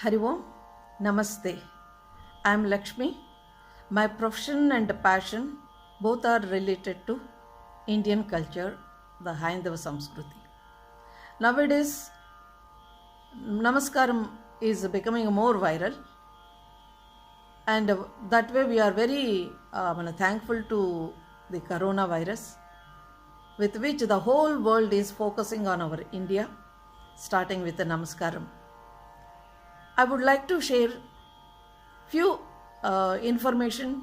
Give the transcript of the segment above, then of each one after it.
Hari Om, Namaste. I am Lakshmi. My profession and passion both are related to Indian culture, the Haindava Samskruti. Nowadays, Namaskaram is becoming more viral, and that way we are very thankful to the coronavirus, with which the whole world is focusing on our India, starting with the Namaskaram. I would like to share few information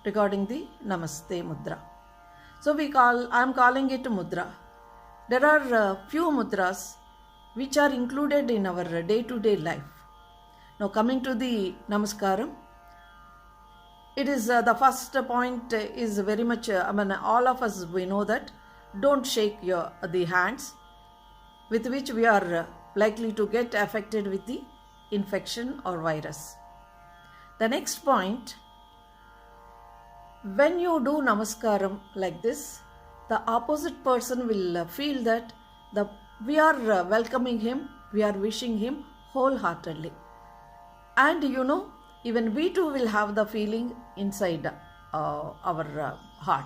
regarding the Namaste Mudra. So I am calling it Mudra. There are few mudras which are included in our day-to-day life. Now coming to the Namaskaram, it is the first point is very much, all of us we know that don't shake the hands, with which we are likely to get affected with the infection or virus. The next point, when you do Namaskaram like this, the opposite person will feel that we are welcoming him, we are wishing him wholeheartedly. And even we too will have the feeling inside our heart.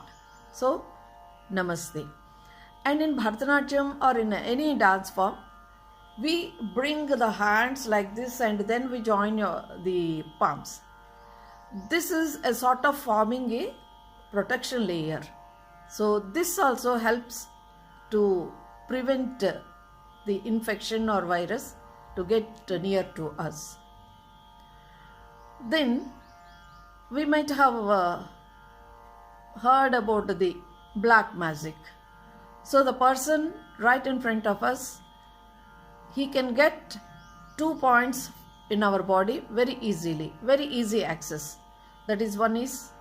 So, Namaste. And in Bharatanatyam or in any dance form, we bring the hands like this and then we join the palms. This is a sort of forming a protection layer. So this also helps to prevent the infection or virus to get near to us. Then we might have heard about the black magic. So the person right in front of us, he can get 2 points in our body very easily, very easy access. That is, one is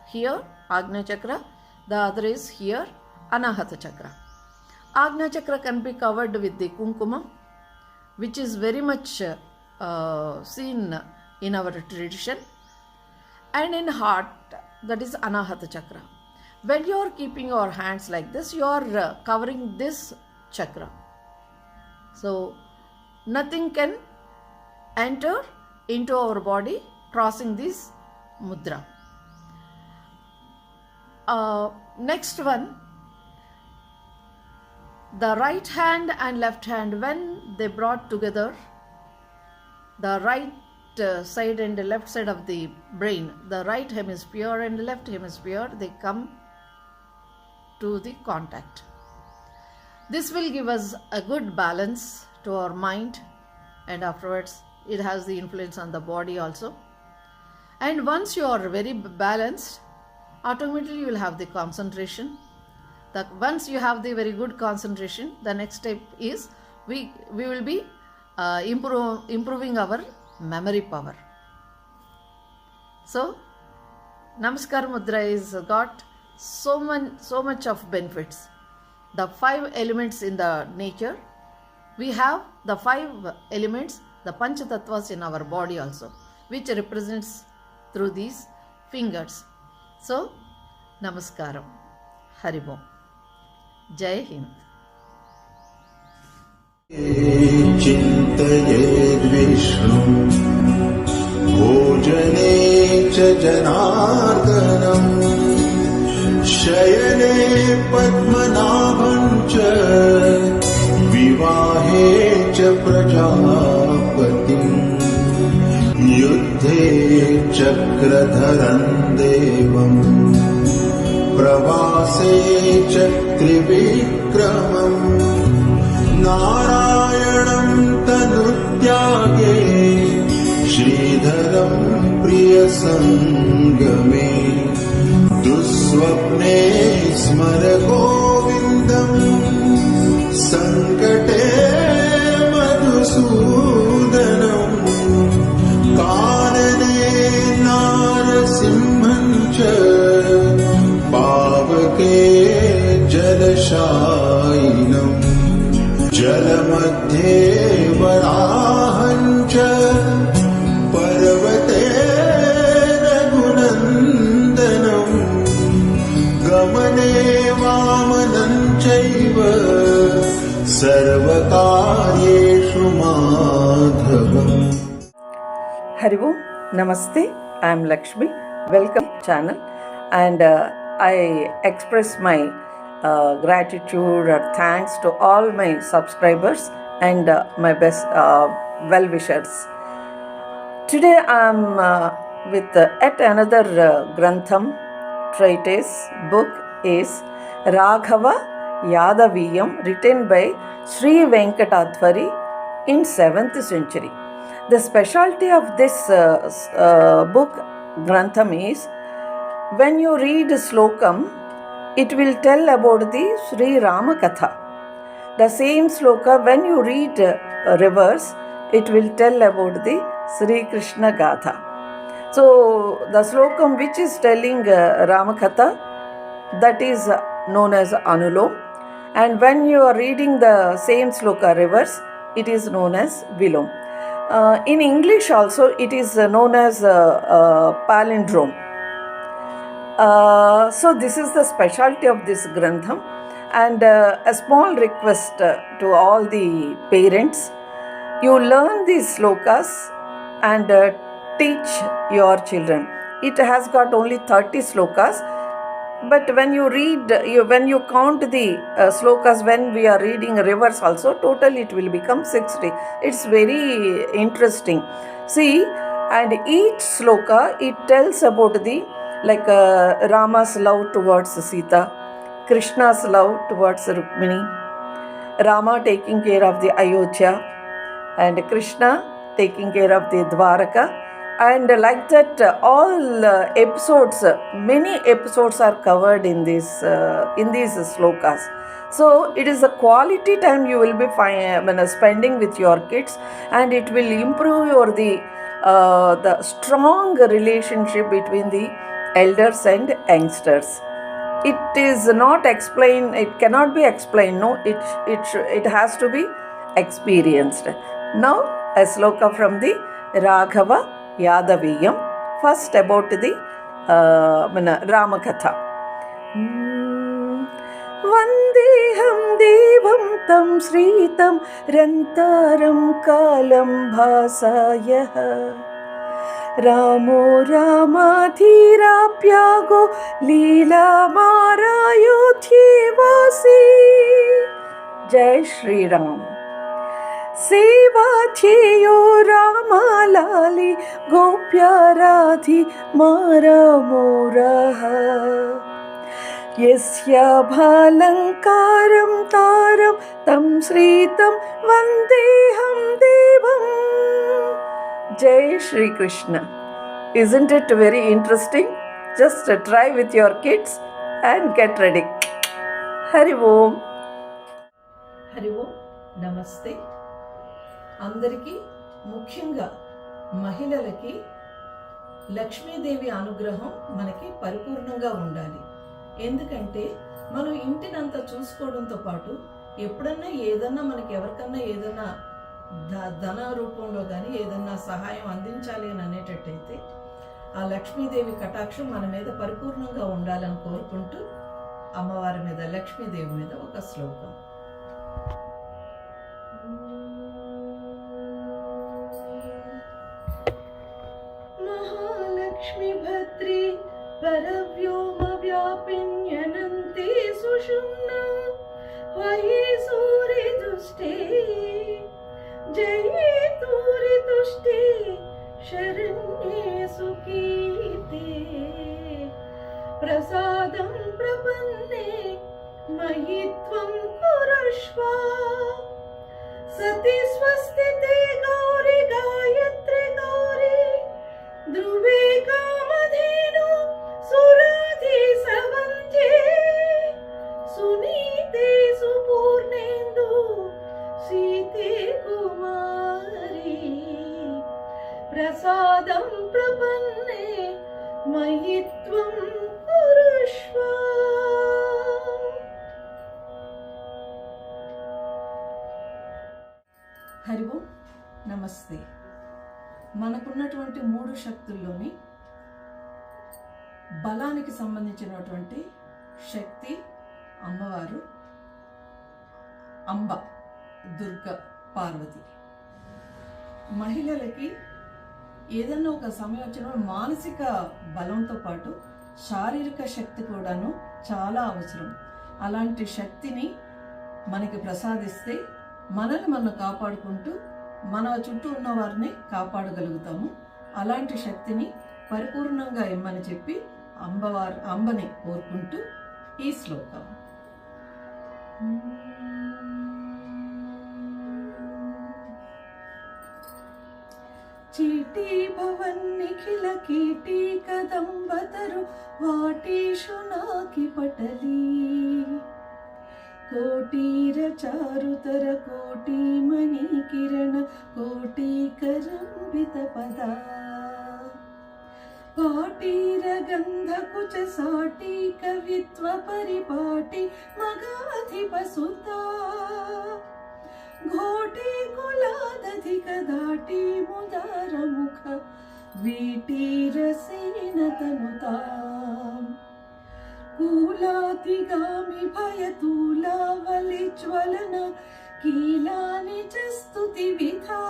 here, Agnya Chakra, the other is here, Anahata Chakra. Agnya Chakra can be covered with the Kumkumam, which is very much seen in our tradition, and in heart, that is Anahata Chakra. When you are keeping your hands like this, you are covering this chakra. So nothing can enter into our body crossing this mudra. Next one, the right hand and left hand, when they brought together, the right side and the left side of the brain, the right hemisphere and the left hemisphere, they come to the contact. This will give us a good balance to our mind, and afterwards it has the influence on the body also. And once you are very balanced, automatically you will have the concentration. Once you have the very good concentration, the next step is we will be improving our memory power. So Namaskar Mudra is got so much of benefits. The 5 elements in the nature, we have the 5 elements, the Pancha Tattvas in our body also, which represents through these fingers. So, Namaskaram. Hari Om. Jai Hind. Chintaye Vishnu Bhojane cha Janardanam Shayane Padmanabham cha Vivahe cha Prajapatim Yuddhe Chakradharam Devam Pravase Chakrivikramam Narayanam Tanutyage Sridharam Priyasangame Dusvapne Smara Govindam Sankate Madhusudanam Kanane Narasimhancha Pavake Jalashayinam Jalamadhe Varahancha Parvate Raghunandanam Gamane Vamananchaiva Sarvakaryeshu Madhavam Hari Om, Namaste. I am Lakshmi. Welcome to the channel, and I express my gratitude or thanks to all my subscribers and my best well wishers. Today I am with yet another Grantham treatise book is Raghava Yadaviyam, written by Sri Venkatadvari in 7th century. The specialty of this book Grantham is when you read Slokam, it will tell about the Sri Rama Katha. The same sloka, when you read reverse, it will tell about the Sri Krishna Gatha. So the slokam which is telling Ramakatha, that is known as Anulom, and when you are reading the same sloka reverse, it is known as Vilom. In English also it is known as palindrome. So this is the specialty of this Grantham, and a small request to all the parents, you learn these slokas and teach your children. It has got only 30 slokas, but when you read, when you count the slokas, when we are reading reverse also, total it will become 60. It's very interesting. See, and each sloka, it tells about the Rama's love towards Sita, Krishna's love towards Rukmini, Rama taking care of the Ayodhya, and Krishna taking care of the Dwaraka, and like that all episodes, many episodes are covered in these slokas. So it is a quality time you will be spending with your kids, and it will improve your the strong relationship between the elders and youngsters. It is not explained, it cannot be explained, no, it has to be experienced. Now a sloka from the Raghava Yadaviyam, first about the Ramakatha. Vandeham Devam Tam Sritam Rantaram Kalam Bhasayah Ramo Ramadhirapyago Leela Marayodhyevasi. Jai Shri Ram. Seva Cheyo Rama Lali Gopya Radhi Mara Moraha Yasya Bhalankaram Taram Tam Sritam Vandeham Devam. Jai Shri Krishna. Isn't it very interesting? Just try with your kids and get ready. Hari Om. Hari Om. Namaste. అందరికీ, ముఖ్యంగా మహిళలకి లక్ష్మీదేవి అనుగ్రహం మనకి పరిపూర్ణంగా ఉండాలి. ఎందుకంటే మనం ఇంటినంతా చూసుకోవడంతో పాటు ఎప్పుడన్నా ఏదన్నా మనకి ఎవరికన్నా ఏదన్నా ధన రూపంలో కానీ ఏదన్నా సహాయం అందించాలి అని అనేటట్టయితే ఆ లక్ష్మీదేవి కటాక్షం మన మీద పరిపూర్ణంగా ఉండాలని కోరుకుంటూ అమ్మవారి మీద, లక్ష్మీదేవి మీద ఒక శ్లోకం. మహాలక్ష్మి భద్రి పరవ్యోమ వ్యాపిన్యనంతే సుషుమ్నా వహి సూరి దుష్టే జయే తూరి తుష్టే శరణ్యే సుకీర్తే ప్రసాదం ప్రపన్నే మయి త్వం కురుష్వ సతి స్వస్తితే గౌరి గాయత్రి గౌరి ధ్రువే కామధేను సురాధి సవంధ్యే సునీతే సుపూర్ణేందు సీతే కుమారి ప్రసాదం ప్రపన్నే మయి త్వం కురుష్వ. హరి ఓం. నమస్తే. మనకున్నటువంటి 3 శక్తుల్లోని బలానికి సంబంధించినటువంటి శక్తి అమ్మవారు అంబ, దుర్గ, పార్వతి. మహిళలకి ఏదైనా ఒక సమయం వచ్చినప్పుడు మానసిక బలంతో పాటు శారీరక శక్తి కూడాను చాలా అవసరం. అలాంటి శక్తిని మనకి ప్రసాదిస్తే మనల్ని మనం కాపాడుకుంటూ మన చుట్టూ ఉన్న వారిని కాపాడగలుగుతాము. అలాంటి శక్తిని పరిపూర్ణంగా ఇమ్మని చెప్పి అంబని కోరుకుంటూ ఈ శ్లోకం. చీటీ భవన్నిఖిల కీటీ కదంబతరు వాటీషు నాకి పటలీ కోటీర చారుతర కోటీ మణి కిరణ కోటీకరంబిత పదా పాటీర గంధ కుచ సాటి కవిత్వ పరిపాటి మగాధిప సుతా ఘోటి కులాదధిక దాటి ముదార ముఖ వీటీరసేన తనుతాం కూలాతిగామి భయతూలావలిజ్వలన కీలాని చ స్తుతి విధా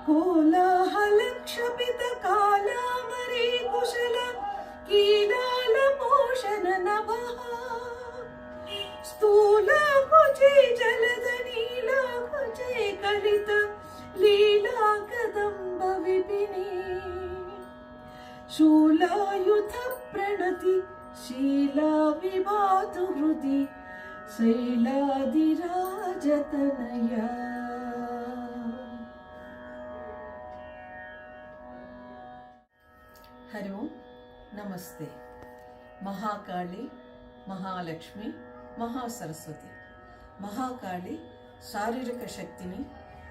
కోలాహలక్షపిత కాలామరీ కుశల కీలాల పోషణ నభః స్థూలా కుచే జలద నీలా కుచే కలిత లీలా కదంబ విపిని శూలాయుధ ప్రణతి శీలా విభాతు హృది శైలాదిరాజతనయా. హరి ఓం నమస్తే. మహాకాళి, మహాలక్ష్మి, మహాసరస్వతి. మహాకాళి శారీరక శక్తిని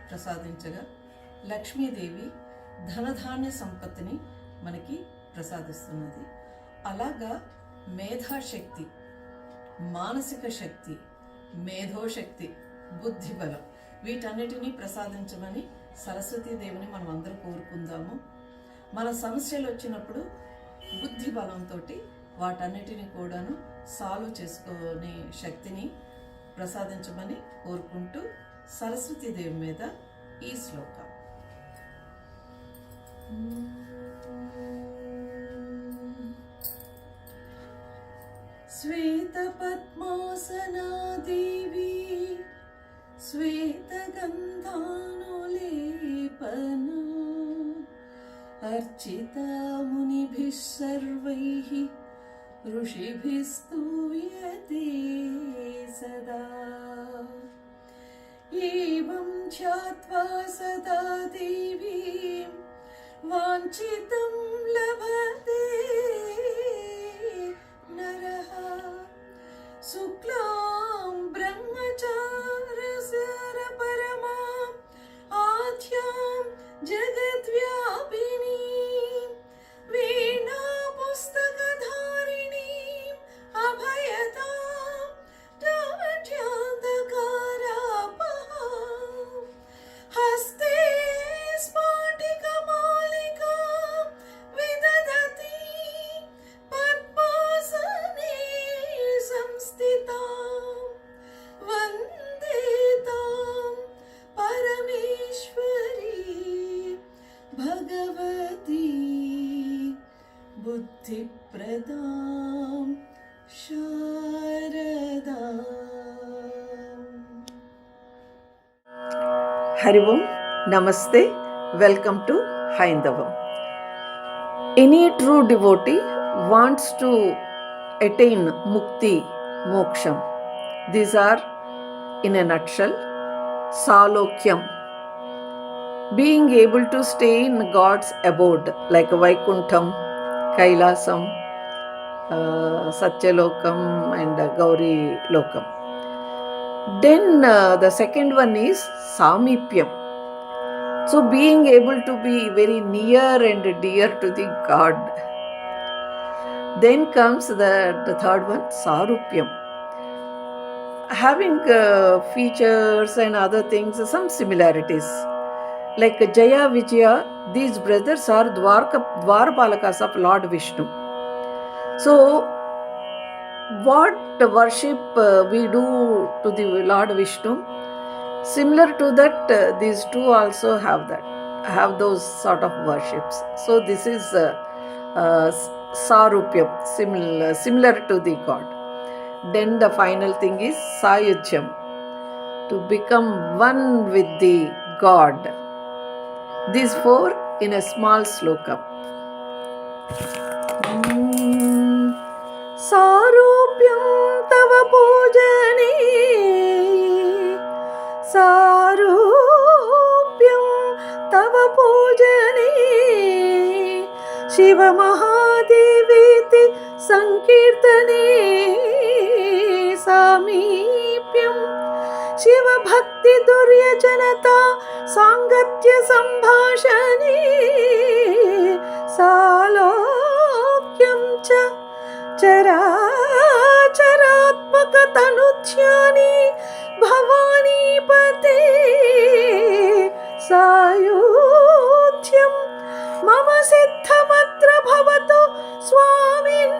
ప్రసాదించగా, లక్ష్మీదేవి ధనధాన్య సంపత్తిని మనకి ప్రసాదిస్తున్నది. అలాగా మేధాశక్తి, మానసిక శక్తి, మేధోశక్తి, బుద్ధిబలం వీటన్నిటినీ ప్రసాదించమని సరస్వతీదేవిని మనం అందరూ కోరుకుందాము. మన సమస్యలు వచ్చినప్పుడు బుద్ధి బలంతో వాటన్నిటిని కూడాను సాల్వ్ చేసుకునే శక్తిని ప్రసాదించమని కోరుకుంటూ సరస్వతీదేవి మీద ఈ శ్లోకం. శ్వేత పద్మాసనా దేవి శ్వేత గంధానులేపన अर्चिता मुनिभिः सर्वैः ऋषिभिः स्तूयते सदा एवं ध्यात्वा सदा देवीं वाञ्छितं लभते नरः शुक्लां ब्रह्मचारसरपरमाम् आद्यां जगद्व्यापिनी वीणा पुस्तकधारिणीं अभयतां टाढ्यान्धकारापहां हस्ते स्फाटिकमालिकां विदधती पद्मासने संस्थितां वन्दे तां परमेश्वरी भगवती बुद्धिप्रदां शारदाम्. हरि ओम नमस्ते. Welcome to Haindavam. Any true devotee wants to attain mukti, moksham. These are in a nutshell Salokyam, being able to stay in God's abode like Vaikuntham, Kailasam, Satyalokam and Gauri Lokam. Then the second one is Samipyam. So being able to be very near and dear to the God. Then comes the third one, Sarupyam. Having features and other things, some similarities. Like Jaya, Vijaya, these brothers are Dwarpalakas of Lord Vishnu. So, what worship we do to the Lord Vishnu, similar to that, these two also have that. have those sort of worships. So this is sarupyam, similar to the God. Then the final thing is sayujyam, to become one with the God. These four in a small sloka. Sarupyam tava pujane, sarupyam tava pujane, Shiva Mahadeviti sankirtane, samipyam Shiva Bhakti Duryajanata Sangatya Sambhashane, Salokyam cha Characharatmaka Tanuthyani Bhavani Pate, Sayudyam Mama Siddhamatra Bhavato Swamin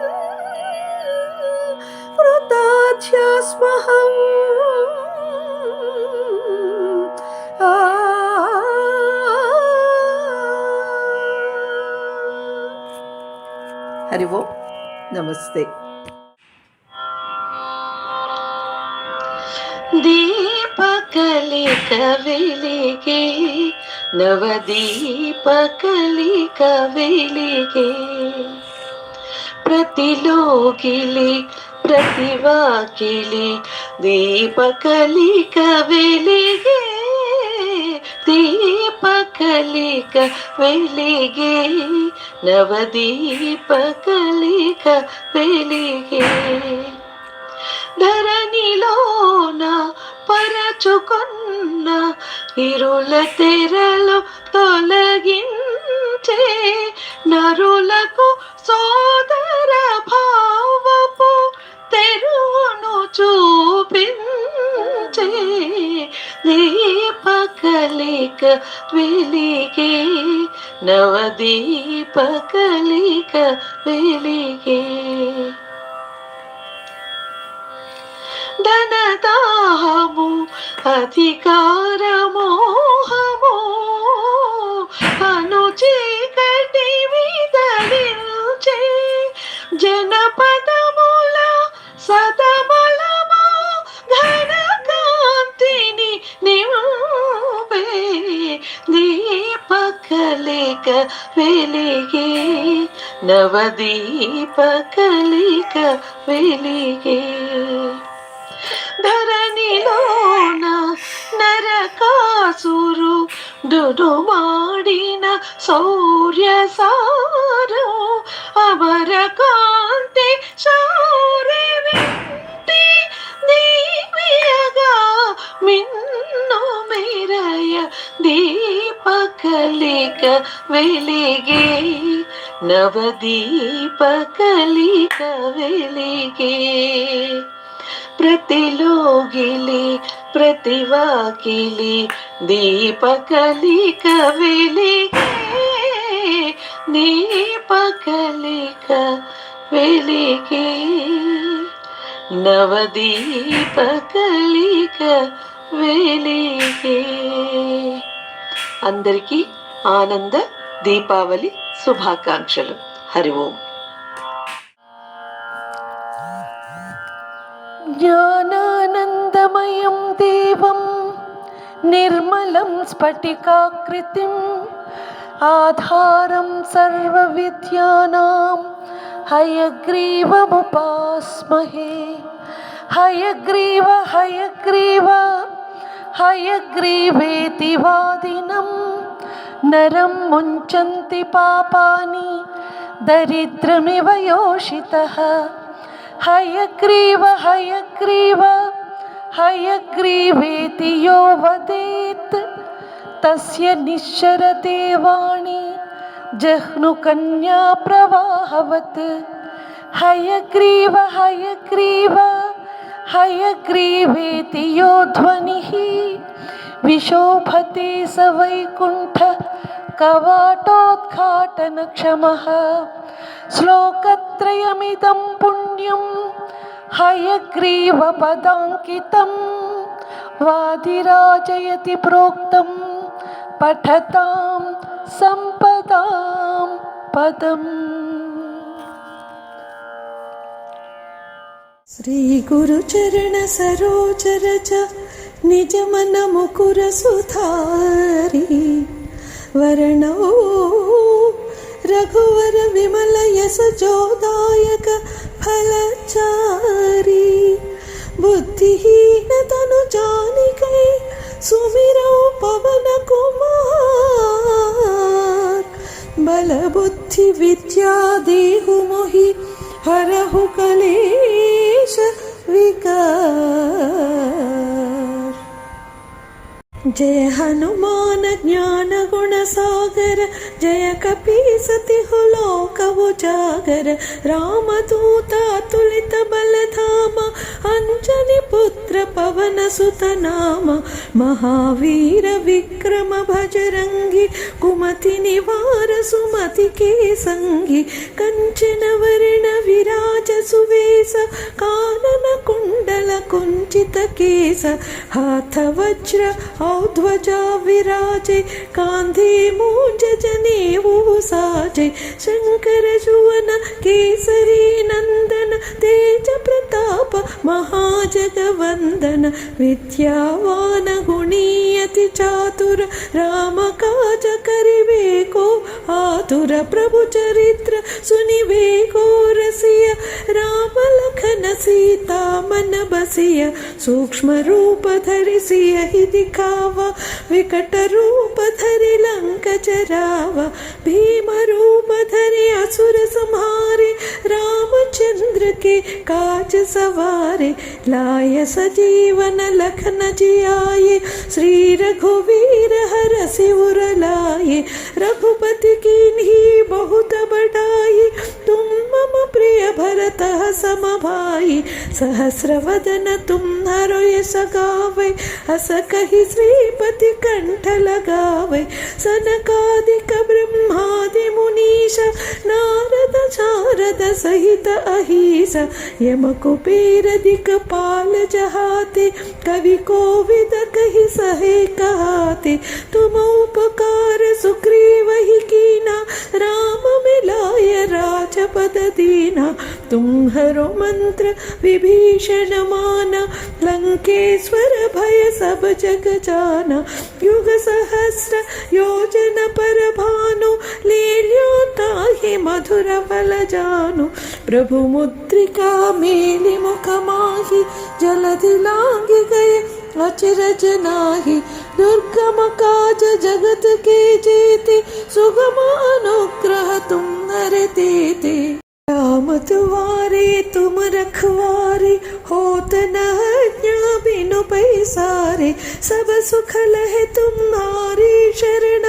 Krutachyasmaham. Hari Om. Namaste. ದೀಪಕಲಿಕ ವೆಲಿಗೆ ನವದೀಪಕಲಿಕ ವೆಲಿಗೆ ಪ್ರತಿಲೋಕಿಲಿ ಪ್ರತಿವಾಕಿಲಿ ದೀಪಕಲಿಕ ವೆಲಿಗೆ ದೀಪಕಲಿಕ ವೆಲಿಗೆ ನವದೀಪಕಲಿಕ ವೆಲಿಗೆ ధరణిలోన పరచుకున్న ఇరుల తెరలు తొలగించే నరులకు సోదర భావపు తెరువును చూపించే దీపకలిక వెలిగే నవదీపకలిక వెలిగే ధనదాహము అధికార మోహము అనుచీకటి విదలించే జనపదముల సదమలము ఘన కాంతిని నింపే దీపకలిక వెలిగే నవదీపకలిక వెలిగే ధరణిలోన నరకాసురు డుడుమాడిన శౌర్యసారు అమరకాంతి శౌర్య వింటి దీవియగా మిన్ను మెరయ దీపకలిక వెలిగే నవదీపకలిక వెలిగే ప్రతిలోగిలి ప్రతివాకిలి దీపకలిక వెలిగే దీపకలిక వెలిగే నవదీపకలిక వెలిగే. అందరికీ ఆనంద దీపావళి శుభాకాంక్షలు. హరి ఓం. జ్ఞానానందమయం దేవం నిర్మలం స్ఫటికాకృతిం ఆధారం సర్వవిద్యానాం హయగ్రీవముపాస్మహే. హయగ్రీవ హయగ్రీవ హయగ్రీవేతి వాదినం నరం ముంచంతి పాపాని దరిద్రమివ యోషితః. హయగ్రీవ హయగ్రీవ హయగ్రీవేతి యో వదేత్ తస్య నిశ్చరతే వాణి జహ్నుకన్యా ప్రవాహవత్. హయగ్రీవ హయగ్రీవ హయగ్రీవేతి యో ధ్వనిః విశోభతే స వైకుంఠ కవాటోద్ఘాటనక్షమః. శ్లోకత్రయమిదం పుణ్యం హయగ్రీవపదాంకితం వాదిరాజయతి ప్రోక్తం पठतां सम्पदां पदम्। श्री गुरु चरण सरोज रज निज मन मुकुर सुधारी। वरणो रघुवर विमल यश जोदायक फलचारी। बुद्धिहीन तनु जानिकै सुमिरौ पवन कुमार। बल बुद्धि विद्या देहु मोहि हरहु कलेश विकार। जय हनुमान ज्ञान गुण सागर जय कपीसतिहु लोक उजागर। रामदूत अतुलित बल धामा अंजनी पुत्र पवन सुत नामा। महावीर विक्रम भजरंगी कुमति निवार सुमति के संगी। कंचन वरण विराज सुवेश कानन कुंडल कुंचित केस। हाथ वज्र ध्वजा विराजे कांधे मूंज जनेऊ साजे। शंकर सुवन केसरी नंदन तेज प्रताप महाजगवंदन। विद्यावान गुणी अति चातुर राम काज करिबेको आतुर। प्रभु चरित्र सुनिबेको रसिया राम लखन सीता मन बसिया। सूक्ष्म रूप धरि सियहि दिखावा विकट रूप धरि लंक जरावा। भीम रूप धरि असुर संहारे रामचंद्र के काज सवारे। लाय सजीवन लखन जियाए श्री रघुवीर हरषि उर लाए। रघुपति कीन्ही बहुत बड़ाई तुम मम प्रिय भरत सम भाई। सहस्र वदन तुम्हारो यश गावे अस कहि श्रीपति कंठ लगावे। सनकादिक ब्रह्मादि मुनीश नारद शारद सहित अहीस। यम कुबेर दिक्पाल जहाते कवि कोविद कहि सहे कहाते। तुम उपकार सुग्रीव ही कीना राम मिलाय राजपद दीना। तुम्हारो मंत्र विभीषण माना लंकेश्वर भय सब जग जाना। युग सहस्र योजन पर भानु लील्यो ताहि मधुर फल जानु। प्रभु मुद्रिका मेलि मुख माहि जलधि लांघि गए अचरज नाही। दुर्गम काज जगत के जेते सुगम अनुग्रह तुम्हारे देते। राम तुम्हारे तुम रखवारे होत न आज्ञा बिनु पैसारे। सब सुख लहे तुम्हारी शरण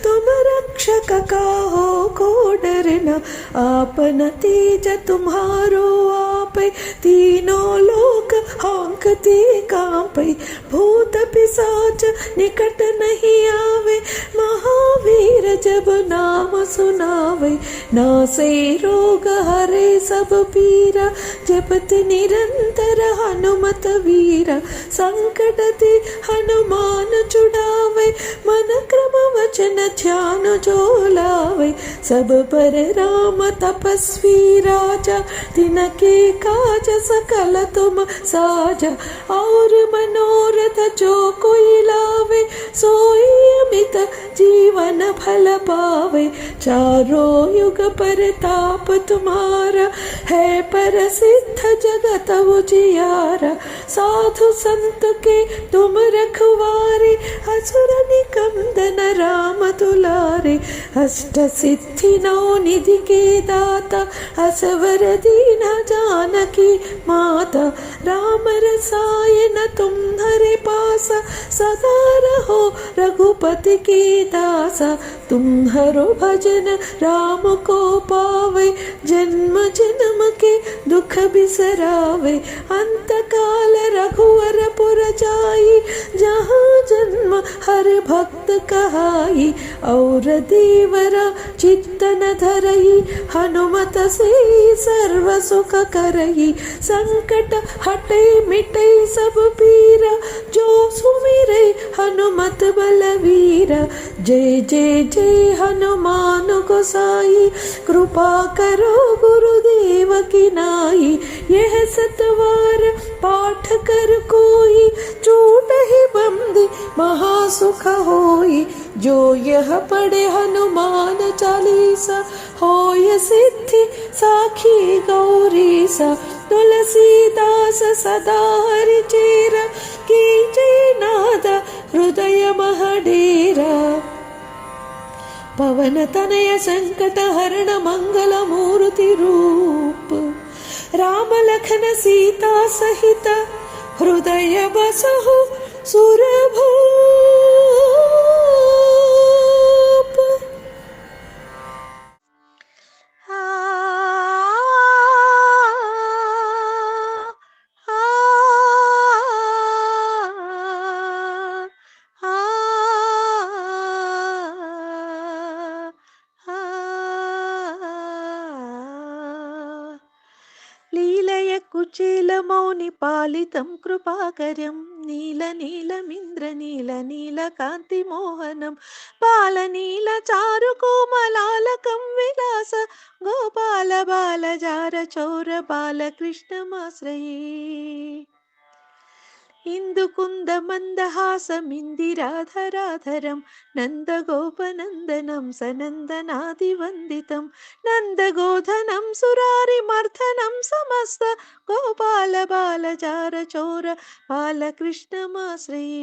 तुम रक्षक काहो को डरना। आपन तेज तुम्हारो आपै तीनों लोक हांकते कांपै। भूत पिशाच निकट नहीं आवे महावीर जब नाम सुनावे। नासे रोग हरे सब पीरा जपति निरंतर हनुमत वीरा। संकट ते हनुमान छुड़ावे मन क्रम वचन ध्यान जो लावे। सब पर राम तपस्वी राजा तिनके काज सकल तुम साजा। और मनोरथ जो कोई लावे सोई अमित जीवन फल पावे। चारों युग परताप तुम्हारा है प्रसिद्ध जगत उजियारा। साधु संत के तुम रखवारे असुर निकंदन राम दुलारे। अष्ट सिद्धि नौ निधि के दाता असवर दीन जानकी माता। राम रसायन तुम्हारे पासा सदा रहो रघुपति के दासा। तुम्हारो भजन राम को पावे, जन्म जन्म के दुख बिसरावे। अंत काल रघुवर पुर जाई, जहाँ जन्म हर भक्त कहाई। और देवरा चित्त न धरई, हनुमत से सर्व सुख करई। संकट हटे मिटे सब पीरा, जो सुमिरे हनुमत बलवीरा। जय जय जय हनुमान गोसाई, कृपा करो गुरुदेव की नाई। यह सतवार पाठ कर कोई, छूट ही बंदी महासुख होई। जो यह पढ़े हनुमान चालीसा, होय सिद्धि साखी गौरीसा। तुलसीदास सदा हरि चेरा, कीजे नादा हृदय महडेरा। पवन तनय संकट हरण मंगल मूर्ति रूप, राम लखन सीता सहित हृदय बसहु सुरभूप। लीलय कुचेलमौनि पालितं कृपाकरं, नीलनीलमिन्द्रनीलनीलकान्तिमोहनं। बालनीलचारुकोमलालकं विलास, गोपाल बालजारचोर बालकृष्णमाश्रये। इन्दुकुन्दमन्दहासमिन्दिराधराधरं, नन्दगोपनन्दनं सनन्दनादिवन्दितं। नन्दगोधनं सुरारिमर्दनं समस्त, गोपाल बालजारचोर बालकृष्णमाश्रये।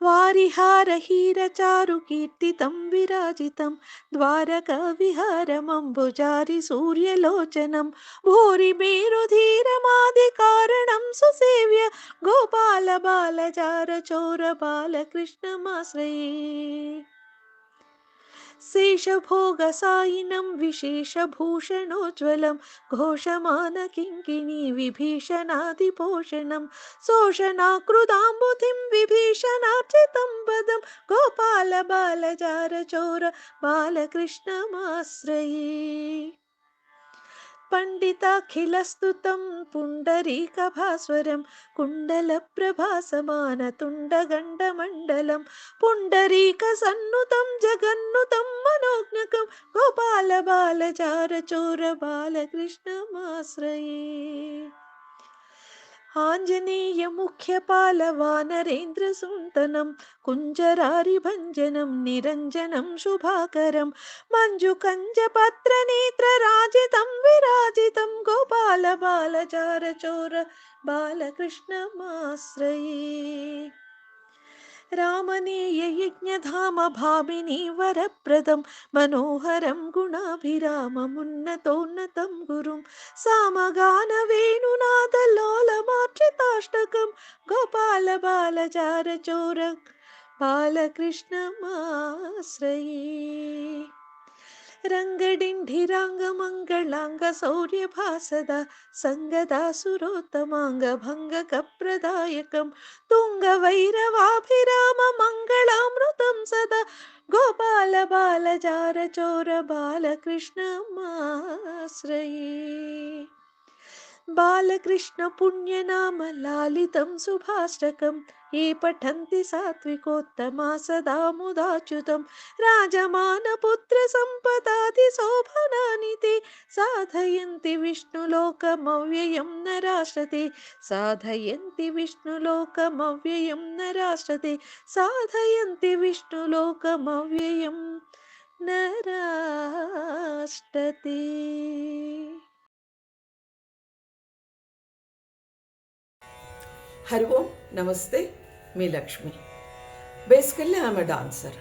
वारिहारहीरचारुकीर्तितं विराजितं, द्वारकाविहारमम्बुजारि सूर्यलोचनं। भूरिमेरुधीरमादिकारणं सुसेव्य, गोपाल बालजारचोर बालकृष्णमाश्रये। शेषभोगसायिनं विशेषभूषणोज्ज्वलं, घोषमानकिङ्किणी विभीषणादिपोषणं। शोषणाकृदाम्बुधिं विभीषणार्चितं पदं, गोपाल बालजारचोर बालकृष्णमाश्रये। पण्डिताखिलस्तुतं पुण्डरीकभास्वरं, कुण्डलप्रभासमानतुण्डगण्डमण्डलं। पुण्डरीकसन्नुतं जगन्नुतं मनोज्ञकं, गोपाल बालजारचोर बालकृष्णमाश्रये। आञ्जनेयमुख्यपालवानरेन्द्रसून्तनं, कुञ्जरारिभञ्जनं निरञ्जनं शुभाकरं। मञ्जुकञ्जपत्रनेत्रराजितं विराजितं, गोपाल बालजारचोर बालकृष्णमाश्रये। रामनेययज्ञधाम भामिनी वरप्रदं, मनोहरं गुणाभिराममुन्नतोन्नतं गुरुं। सामगानवेणुनादलोलमार्चिताष्टकं, गोपाल बालजारचोर बालकृष्णमाश्रये। रङ्गडिण्ढिराङ्गमङ्गलाङ्गशौर्यभासदा, सङ्गदासुरोत्तमाङ्गभङ्गकप्रदायकं। तुङ्गवैरवाभिराममङ्गलामृतं सदा, गोपाल बालजारचोर बालकृष्णमाश्रये। बालकृष्ण पुण्यनाम लालितं शुभाष्टकं, ये पठन्ति सात्विकोत्तमा सदा मुदाच्युतं। राजमानपुत्र सम्पदादिशोभनानि ते, साधयन्ति विष्णुलोकमव्ययं नराश्रते। साधयन्ति विष्णुलोकमव्ययं नराश्रते, साधयन्ति विष्णुलोकमव्ययं नराश्रते। హరి ఓం నమస్తే, మీ Lakshmi. Basically I'm a dancer.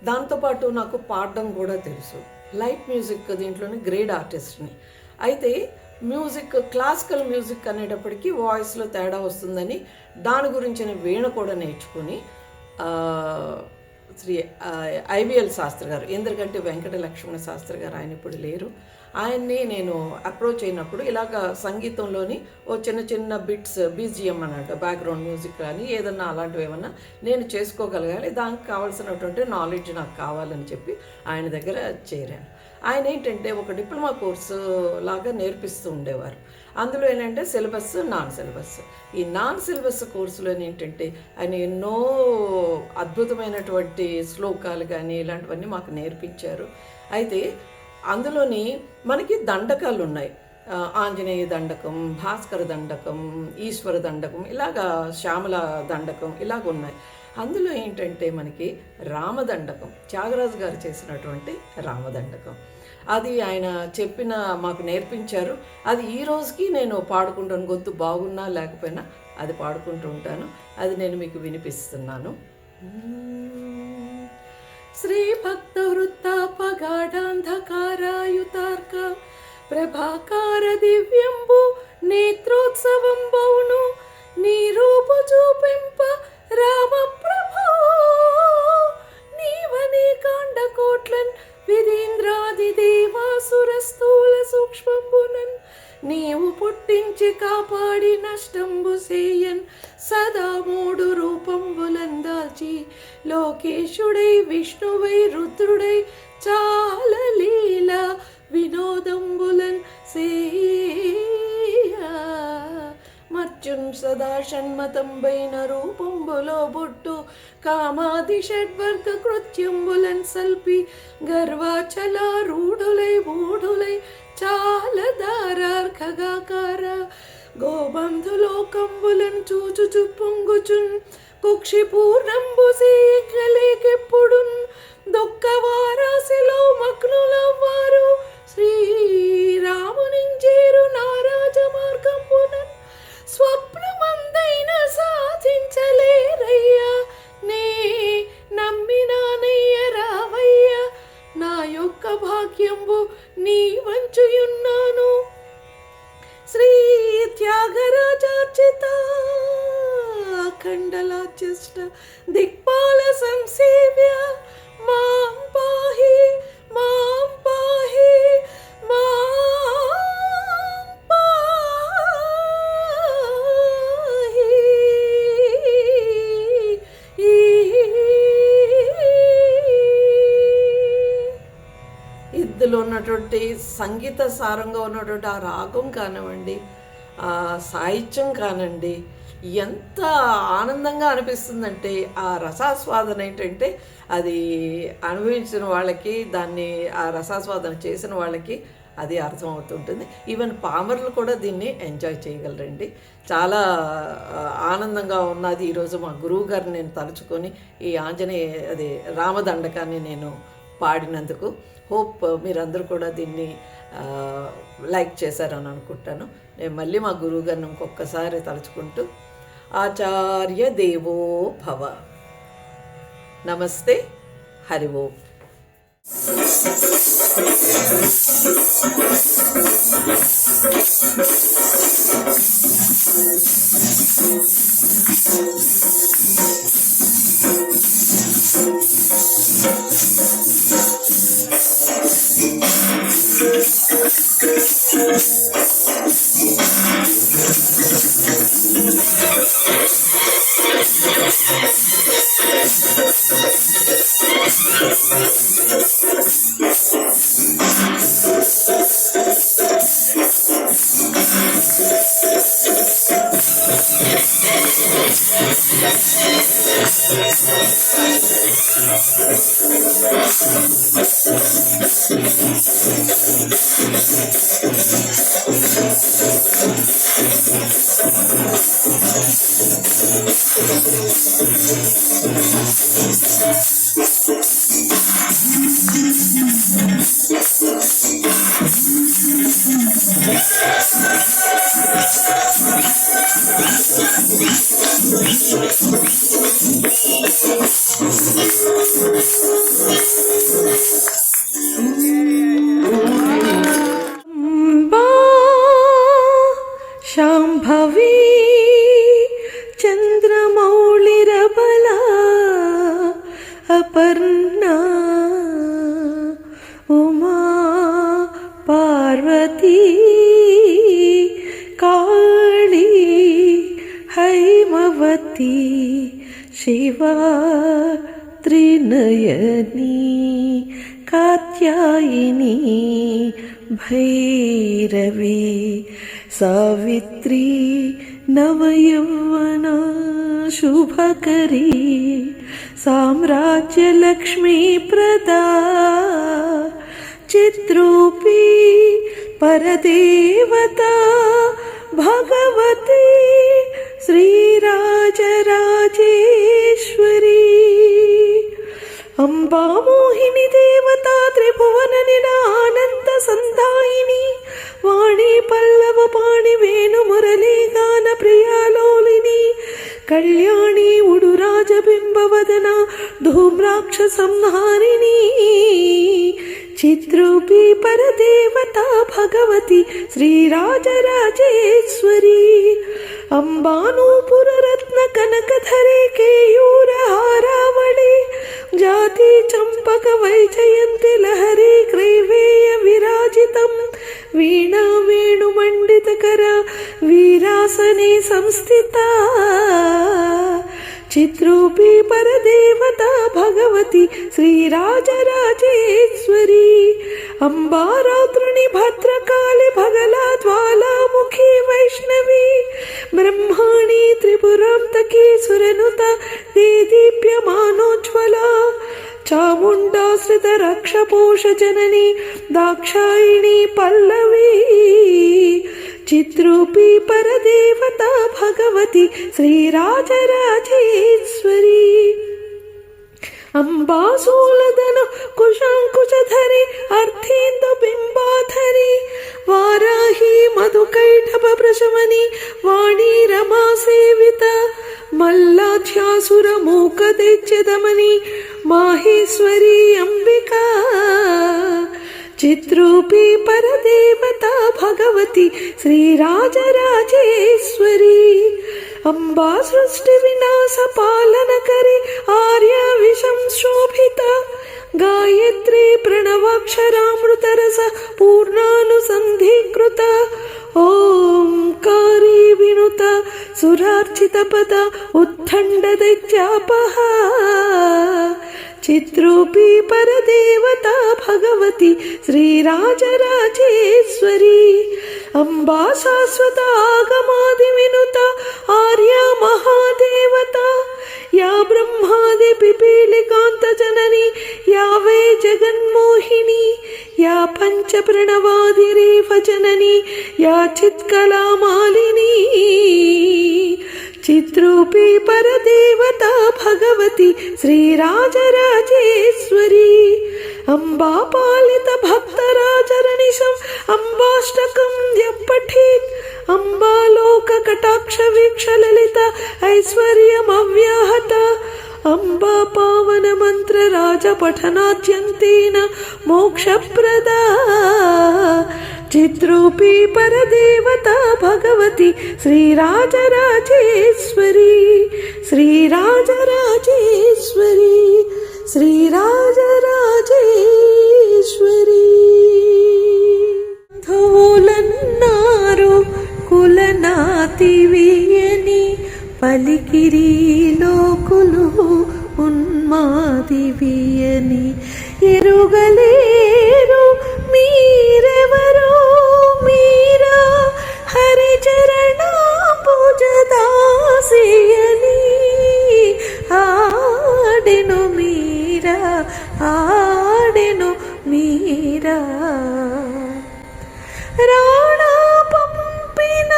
దాంతోపాటు నాకు పాడడం కూడా తెలుసు. లైట్ మ్యూజిక్ దీంట్లోనే గ్రేడ్ ఆర్టిస్ట్ని. అయితే మ్యూజిక్, క్లాసికల్ మ్యూజిక్ అనేటప్పటికీ వాయిస్లో తేడా వస్తుందని దాని గురించి నేను వీణ కూడా నేర్చుకుని శ్రీ ఐవిఎల్ శాస్త్రి గారు, ఇంద్రగంటి వెంకట లక్ష్మణ శాస్త్రి గారు, ఆయన ఇప్పుడు లేరు. ఆయన్ని నేను అప్రోచ్ అయినప్పుడు ఇలాగ సంగీతంలోని ఓ చిన్న చిన్న బిట్స్, బీజిఎం అన్నట్టు బ్యాక్గ్రౌండ్ మ్యూజిక్ కానీ ఏదన్నా అలాంటివి ఏమన్నా నేను చేసుకోగలగాలి, దానికి కావాల్సినటువంటి నాలెడ్జ్ నాకు కావాలని చెప్పి ఆయన దగ్గర చేరాను. ఆయన ఏంటంటే ఒక డిప్లొమా కోర్సు లాగా నేర్పిస్తూ ఉండేవారు. అందులో ఏంటంటే సిలబస్, నాన్ సిలబస్. ఈ నాన్ సిలబస్ కోర్సులో ఏంటంటే ఆయన ఎన్నో అద్భుతమైనటువంటి శ్లోకాలు కానీ ఇలాంటివన్నీ మాకు నేర్పించారు. అయితే అందులోని మనకి దండకాలు ఉన్నాయి. ఆంజనేయ దండకం, భాస్కర దండకం, ఈశ్వర దండకం, ఇలాగా శ్యామల దండకం ఇలాగ ఉన్నాయి. అందులో ఏంటంటే మనకి రామదండకం, త్యాగరాజు గారు చేసినటువంటి రామదండకం, అది ఆయన చెప్పిన మాకు నేర్పించారు. అది ఈ రోజుకి నేను పాడుకుంటాను, గొంతు బాగున్నా లేకపోయినా అది పాడుకుంటూ ఉంటాను. అది నేను మీకు వినిపిస్తున్నాను. శ్రీ భక్త వృత్తాపగాఢాంధకారాయుతార్క ప్రభాకార దివ్యంబు నేత్రోత్సవం బౌను నీ రూపు చూపింప రామ ప్రభో నీవనే కాండ కోట్లన్ విధీంద్రాది దేవాసుర స్థూల సూక్ష్మంబునన్ నీవు పుట్టించి కాపాడి నష్టంబు సేయన్ సదా మూడు రూపంబులందాల్చి లోకేశుడై విష్ణువై రుద్రుడై చాల లీల వినోదంబులన్ సేయ మర్చున్ సదా షణ్మతంబైన రూపంబులో బొట్టు కామాది షడ్వర్గ కృత్యంబులన్ సల్పి గర్వాచలారూఢులై మూఢులై చాల దారార్ఘగాకార గోబంధులోకంబులన్ చూచుచు పొంగుచున్ కుక్షి పూర్ణంబు సేయగలేకెప్పుడున్ దుఃఖవారాశిలో మగ్నులవ్వారు శ్రీరామునించేరు నారాజ మార్గంబునన్ స్వప్నమందైన సాధించలేరయ్యా నే నమ్మినానయ్య రావయ్య నా యొక్క భాగ్యంబు నీ వంచుయున్నాను శ్రీ త్యాగరాజార్చిత అఖండలాచ్యష్ట దిక్పాల సంసేవ్య మాం పాహి మాం పాహి మాం పాహి. ఇందులో ఉన్నటువంటి సంగీత సారంగా ఉన్నటువంటి ఆ రాగం కానివ్వండి, ఆ సాహిత్యం కానివ్వండి, ఎంత ఆనందంగా అనిపిస్తుందంటే ఆ రసాస్వాదన ఏంటంటే అది అనుభవించిన వాళ్ళకి, దాన్ని ఆ రసాస్వాదన చేసిన వాళ్ళకి అది అర్థమవుతుంటుంది. ఈవెన్ పామర్లు కూడా దీన్ని ఎంజాయ్ చేయగలరండి. చాలా ఆనందంగా ఉన్నది. ఈరోజు మా గురువు గారిని నేను తలుచుకొని ఈ ఆంజనేయ అది రామదండకాన్ని నేను పాడినందుకు హోప్ మీరందరూ కూడా దీన్ని లైక్ చేశారని అనుకుంటాను. నేను మళ్ళీ మా గురువు గారిని ఇంకొకసారి తలుచుకుంటూ ఆచార్య దేవో భవ. నమస్తే. హరి ఓం. పార్వతీ కాళీ హైమవతి శివా త్రినయనీ కాత్యాయిని భైరవి సావిత్రి నవయౌవన శుభకరీ సామ్రాజ్యలక్ష్మీ ప్రదా చిద్రూపీ పరదేవతా భగవతి శ్రీరాజరాజేశ్వరీ అంబా మోహిని దేవతా త్రిభువన నిరానంద సందాయిని వాణి పల్లవ పాణి వేణు మురళీ గాన ప్రియాలోలిని కళ్యాణి ఉడురాజబింబవదన ధూమ్రాక్ష సంహారిణి చిద్రూపీ పరదేవతా భగవతి శ్రీరాజరాజేశ్వరీ అంబానూపుర రత్న కనకధరే కేయూర హారావళి జాతి చంపక వైజయంతి లహరి గ్రైవేయ విరాజితం వీణా వేణుమండితకర వీరాసనే సంస్థితా చిద్రూపీ పరదేవతా భగవతి శ్రీరాజరాజేశ్వరీ అంబారాత్రుని భద్రకాళి భగలా జ్వాలాముఖి వైష్ణవి బ్రహ్మాణి త్రిపురాంతకి సురనుత దేదీప్యమానోజ్వలా చాముండాశ్రిత రక్షపోష జనని దాక్షాయిణి పల్లవి చిద్రూపీ పరదేవతా భగవతి శ్రీరాజరాజేశ్వరీ అంబాసూలదను కుశాంకుశధరి అర్థేందు బింబాధరి వారాహి మధుకైటభ ప్రశమని వాణి రమా సేవిత మల్లాధ్యాసుర మూకదైత్యదమని మాహేశ్వరీ అంబికా చిద్రూపీ పరదేవతా భగవతి శ్రీరాజరాజేశ్వరీ అంబా సృష్టి వినాశ పాలనకరి ఆర్య విషం శోభిత గాయత్రీ ప్రణవాక్షరామృతరస పూర్ణానుసంధీకృత ఓంకారీ వినుత సురార్చిత పద ఉత్థండ దైత్యాపహ చిద్రూపీ పరదేవతా భగవతి శ్రీరాజరాజేశ్వరీ అంబా శాశ్వత ఆగమాది వినుత ఆర్య మహాదేవత యా బ్రహ్మాది పిపీలికాంత జనని యా వే జగన్మోహిని యా పంచ ప్రణవాదిరేవ జనని యా చిత్కళామాలిని చిద్రూపీ పరదేవతా భగవతి శ్రీరాజరాజేశ్వరీ అంబా పాలిత భక్తరాజరణిశం అంబాష్టకం యపఠేత్ అంబాలోక కటాక్ష వీక్ష లలిత ఐశ్వర్యమవ్యాహత అంబా పావన మంత్ర రాజ పఠనాద్యంతేన మోక్షప్రదా చిద్రూపీ పరదేవతా భగవతి శ్రీరాజరాజేశ్వరీ శ్రీరాజరాజేశ్వరీ శ్రీరాజరాజేశ్వరీ ధూలన్నారు కులనాతివియని పలికిరి లోకులు ఉన్మాదివియని ఎరుగలేరు మీరెవరో మీరా హరిచరణ పూజదాసియని ఆడెను మీరా ఆడెను మీరా రాణా పంపిన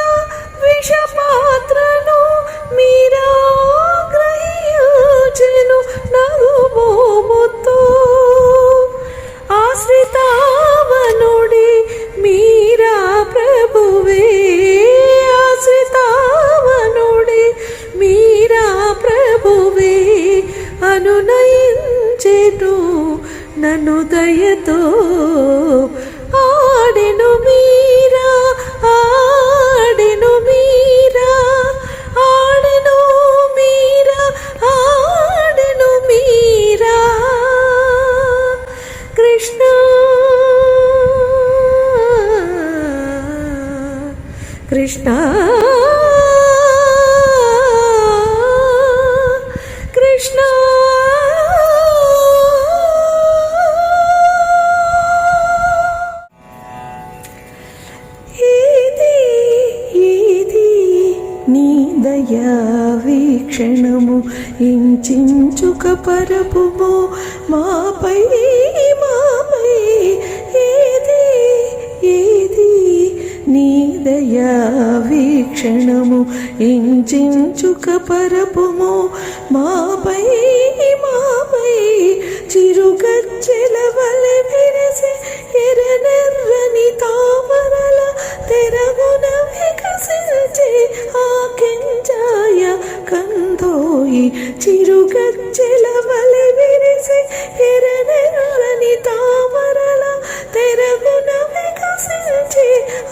విషపాత్రను మీరా గ్రహించెను నగుమోముతో ఆ కృష్ణ కృష్ణ నీ దయా వీక్షణము ఇంచుక పరపుమో మాపై ఏది నీ దయా వీక్షణము ఇంచుక పరపుమో మాపై చిరుగజ్జెల వలె విరిసే ఎర్రనెర్రని తామరల తెరగున వికసించే ఆ కెంజాయ కందోయి చిరుగజ్జెల వలె విరిసే ఎర్రనెర్రని తామరల తెరగున వికసించే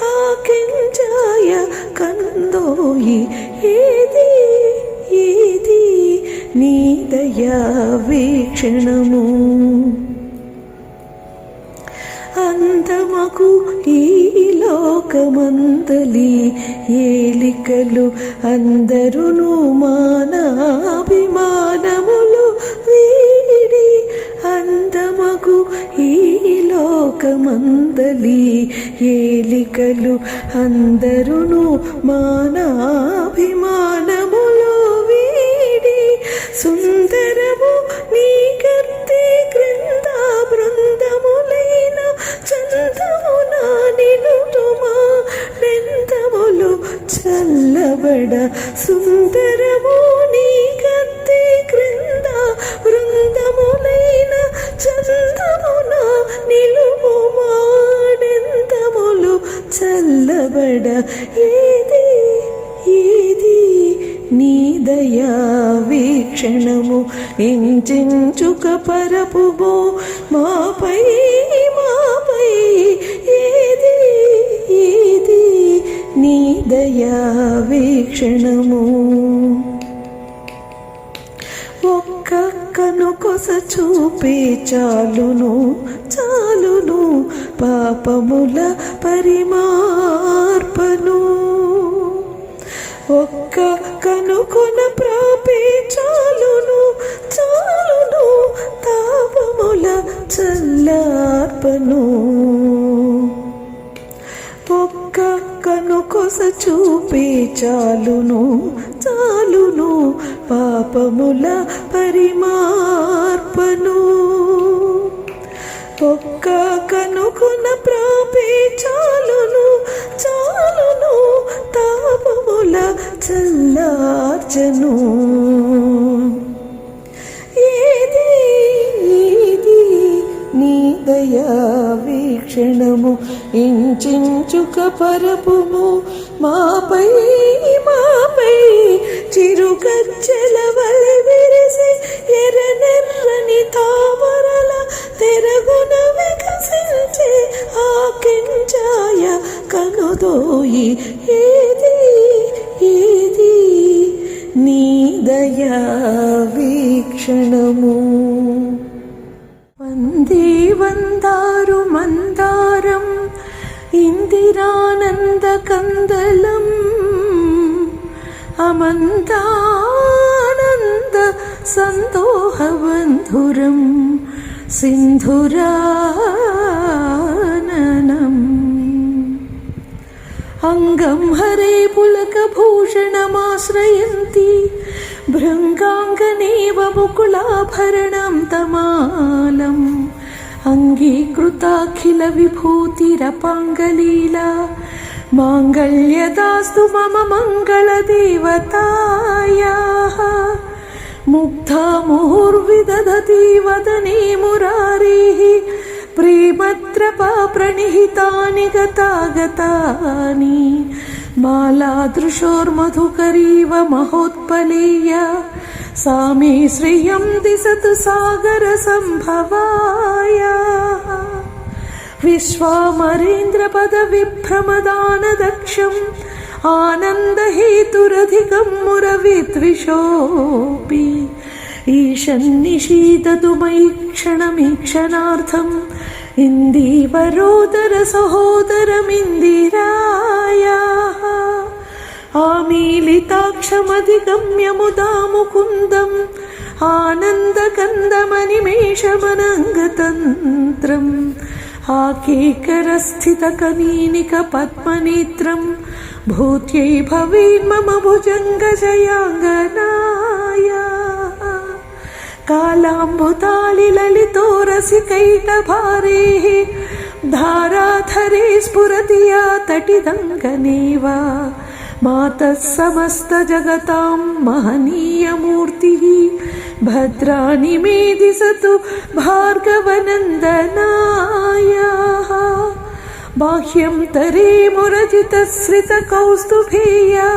ఆ కెంజాయ కందోయి ఏది నీ దయా వీక్షణము అందమకు ఈ లోకమంతలి ఏలికలు అందరును మానాభిమానములు వీడి అందమకు ఈ లోకమంతలి ఏలికలు అందరును మానాభిమానములు వీడి సుందరము నీ కర్తే క్రింద బృందములైన చందమున నిలుటుమా నెందములు చల్లబడ సుందరము నీ కర్తే క్రింద బృందములైన చందమున నిలుటుమా నెందములు చల్లబడ ఏది నీ దయా వీక్షణము ఇంచుక పరపుమో మాపై ఏది నీ దయా వీక్షణము ఒక్క కనుకొస చూపే చాలును పాపముల పరిమార్పను ఒక్క కనుకొన ప్రాపే చాలును తాపముల చల్లార్పను ఒక్క కనుకొస చూపే చాలును పాపముల పరిమార్పను ఒక్క కనుకొన ప్రాపే చాలును తాపముల చల్లార్చను ఏది నీ దయా వీక్షణము ఇంచుక పరపుము మాపై చిరుగజ్జెల వలె విరిసే ఎర్రనెర్రని తామరల తెరగున వికసించే ఆ కెంజాయ కనుదోయి ఏది నీ దయా వీక్షణము వందే వందారు మందారం ఇందిరానంద కందలం అమంతానంద సందోహబంధురం సింధురాననం అంగం హరే పులకభూషణమాశ్రయంతి భృంగాంగనేవ ముకుళాభరణం తమాలం అంగీకృతాఖిల విభూతిరపాంగలీలా మాంగళ్యదాస్తు మమ మంగళదేవతాయాః ముగ్ధా ముహుర్విదధతి వదనే మురారేః ప్రేమత్రపా ప్రణిహితాని గతాగతాని మాలాదృశోర్మధుకరీవ మహోత్పలేయ सा मे श्रियं दिशतु सागर संभवायाः विश्वामरेन्द्रपद विभ्रमदानदक्षम् आनन्दहेतुरधिकं मुरविद्विषोऽपि ईशन्निशीदतु मयि क्षणमीक्षणार्थम् इन्दीवरोदर सहोदरमिन्दिरायाः आमीलिताक्षमधिगम्य मुदा मुकुन्दम् आनन्दकन्दमनिमेषमनङ्गतन्त्रम् आकेकरस्थितकनीनिकपद्मनेत्रम् भूत्यै भवेन्मम भुजङ्गजयाङ्गनाया कालाम्बुतालिललितोरसिकैटभारेः धाराधरे स्फुरति या तटिदङ्गनेव मातः समस्तजगतां महनीयमूर्तिः भद्राणि मे दिशतु भार्गवनन्दनायाः बाह्यं तरे मुरजितश्रितकौस्तुभेया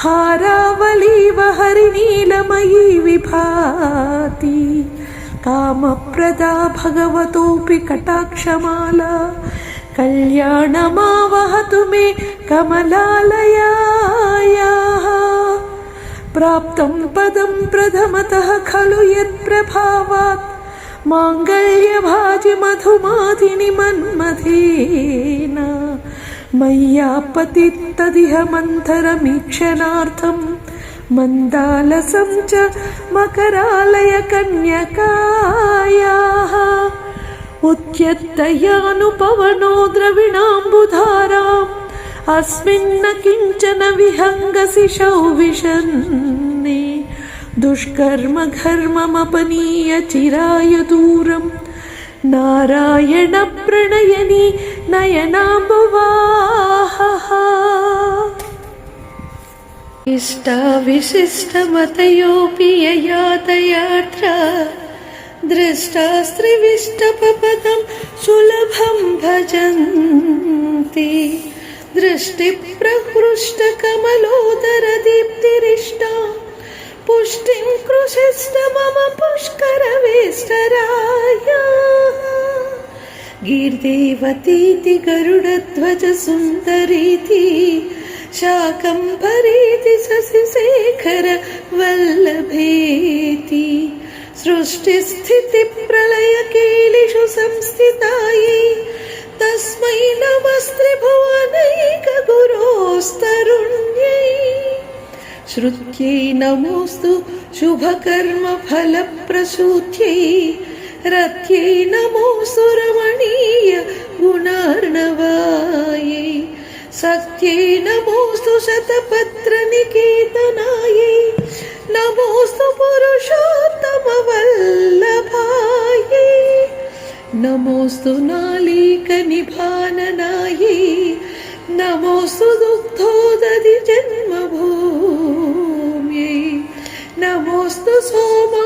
हारावलीव हरिनीलमयी विभाति कामप्रदा भगवतोऽपि कटाक्षमाला कल्याणमावहतु मे कमलालयायाः प्राप्तं पदं प्रथमतः खलु यत्प्रभावात् माङ्गल्यभाजि मधुमाधिनि मन्मथेन मय्यापतित्तदिह मन्थरमीक्षणार्थं मन्दालसं च मकरालय कन्यकायाः उद्यत्तयानुपवनो द्रविणाम्बुधाराम् अस्मिन्न किञ्चन विहङ्गसिषौ विशन्ने दुष्कर्म घर्ममपनीय चिरायुदूरम् नारायण प्रणयनी नयनाम्बुवाहः इष्टाविशिष्टमतयोऽपि ययातयात्रा दृष्टास्त्रिविष्टपपदं सुलभं भजन्ति दृष्टिप्रहृष्टकमलोदरदीप्तिरिष्टा पुष्टिं कृशिष्ट मम पुष्करवेष्टराया गीर्देवतीति गरुडध्वज सुन्दरीति शाकम्भरीति शशिशेखर वल्लभेति सृष्टिस्थितिप्रलयकेलिषु संस्थितायै तस्मै नमस्त्रिभुवनैकगुरोस्तरुण्यै श्रुत्यै नमोऽस्तु शुभकर्मफलप्रसूत्यै रत्यै नमोऽस्तु रमणीय गुणार्णवायै सत्यै नमोऽस्तु शतपत्रनिकेतनायै नमोऽस्तु पुरुषोत्तमवल्लभायै नमोऽस्तु नालीकनिभाननायै नमोऽस्तु दुग्धोदधिजन्मभूम्यै नमोऽस्तु सोमामृतसोदरायै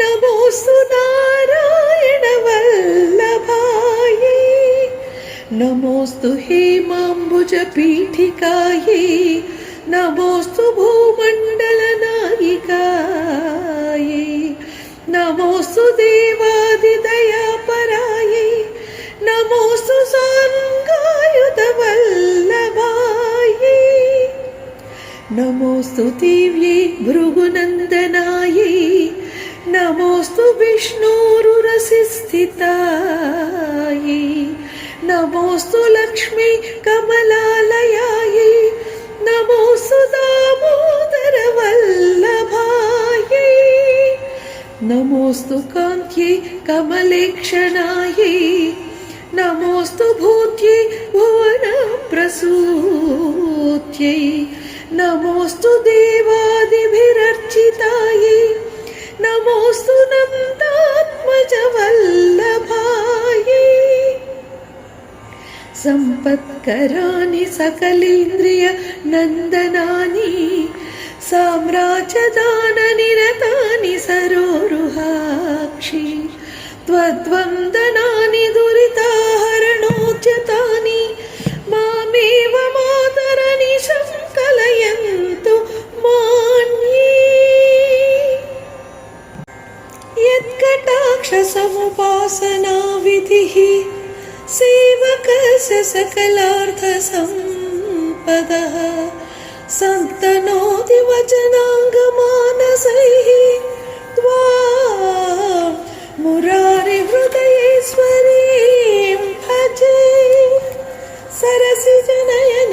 नमोऽस्तु नारायणवल्लभायै नमोऽस्तु हेमाम्बुजपीठिकायै नमोऽस्तु भूमण्डलनायिकायै नमोऽस्तु देवादिदयापरायै नमोऽस्तु साङ्गायुधवल्लभायै नमोऽस्तु दिव्यै भृगुनन्दनायै नमोऽस्तु विष्णोरुरसिस्थितायै नमोऽस्तु लक्ष्मी कमलालयायै नमोऽस्तु दामोदरवल्लभायै नमोऽस्तु कान्त्यै कमलेक्षणायै नमोऽस्तु भूत्यै भुवनप्रसूत्यै नमोऽस्तु देवादिभिरर्चितायै नमोऽस्तु नन्दात्मजवल्लभायै सम्पत्कराणि सकलेन्द्रिय नन्दनानि साम्राज्यदाननिरतानि सरोरुहाक्षि त्वद्वन्दनानि दुरिताहरणोद्यतानि मामेव मातरनि संकलयन्तु मान्ये यत्कटाक्षसमुपासनाविधिः सेवकस्य सकलार्थसम्पदः सन्तनोति वचनाङ्गमानसैः त्वां मुरारिहृदयेश्वरीं भजे सरसिजनयन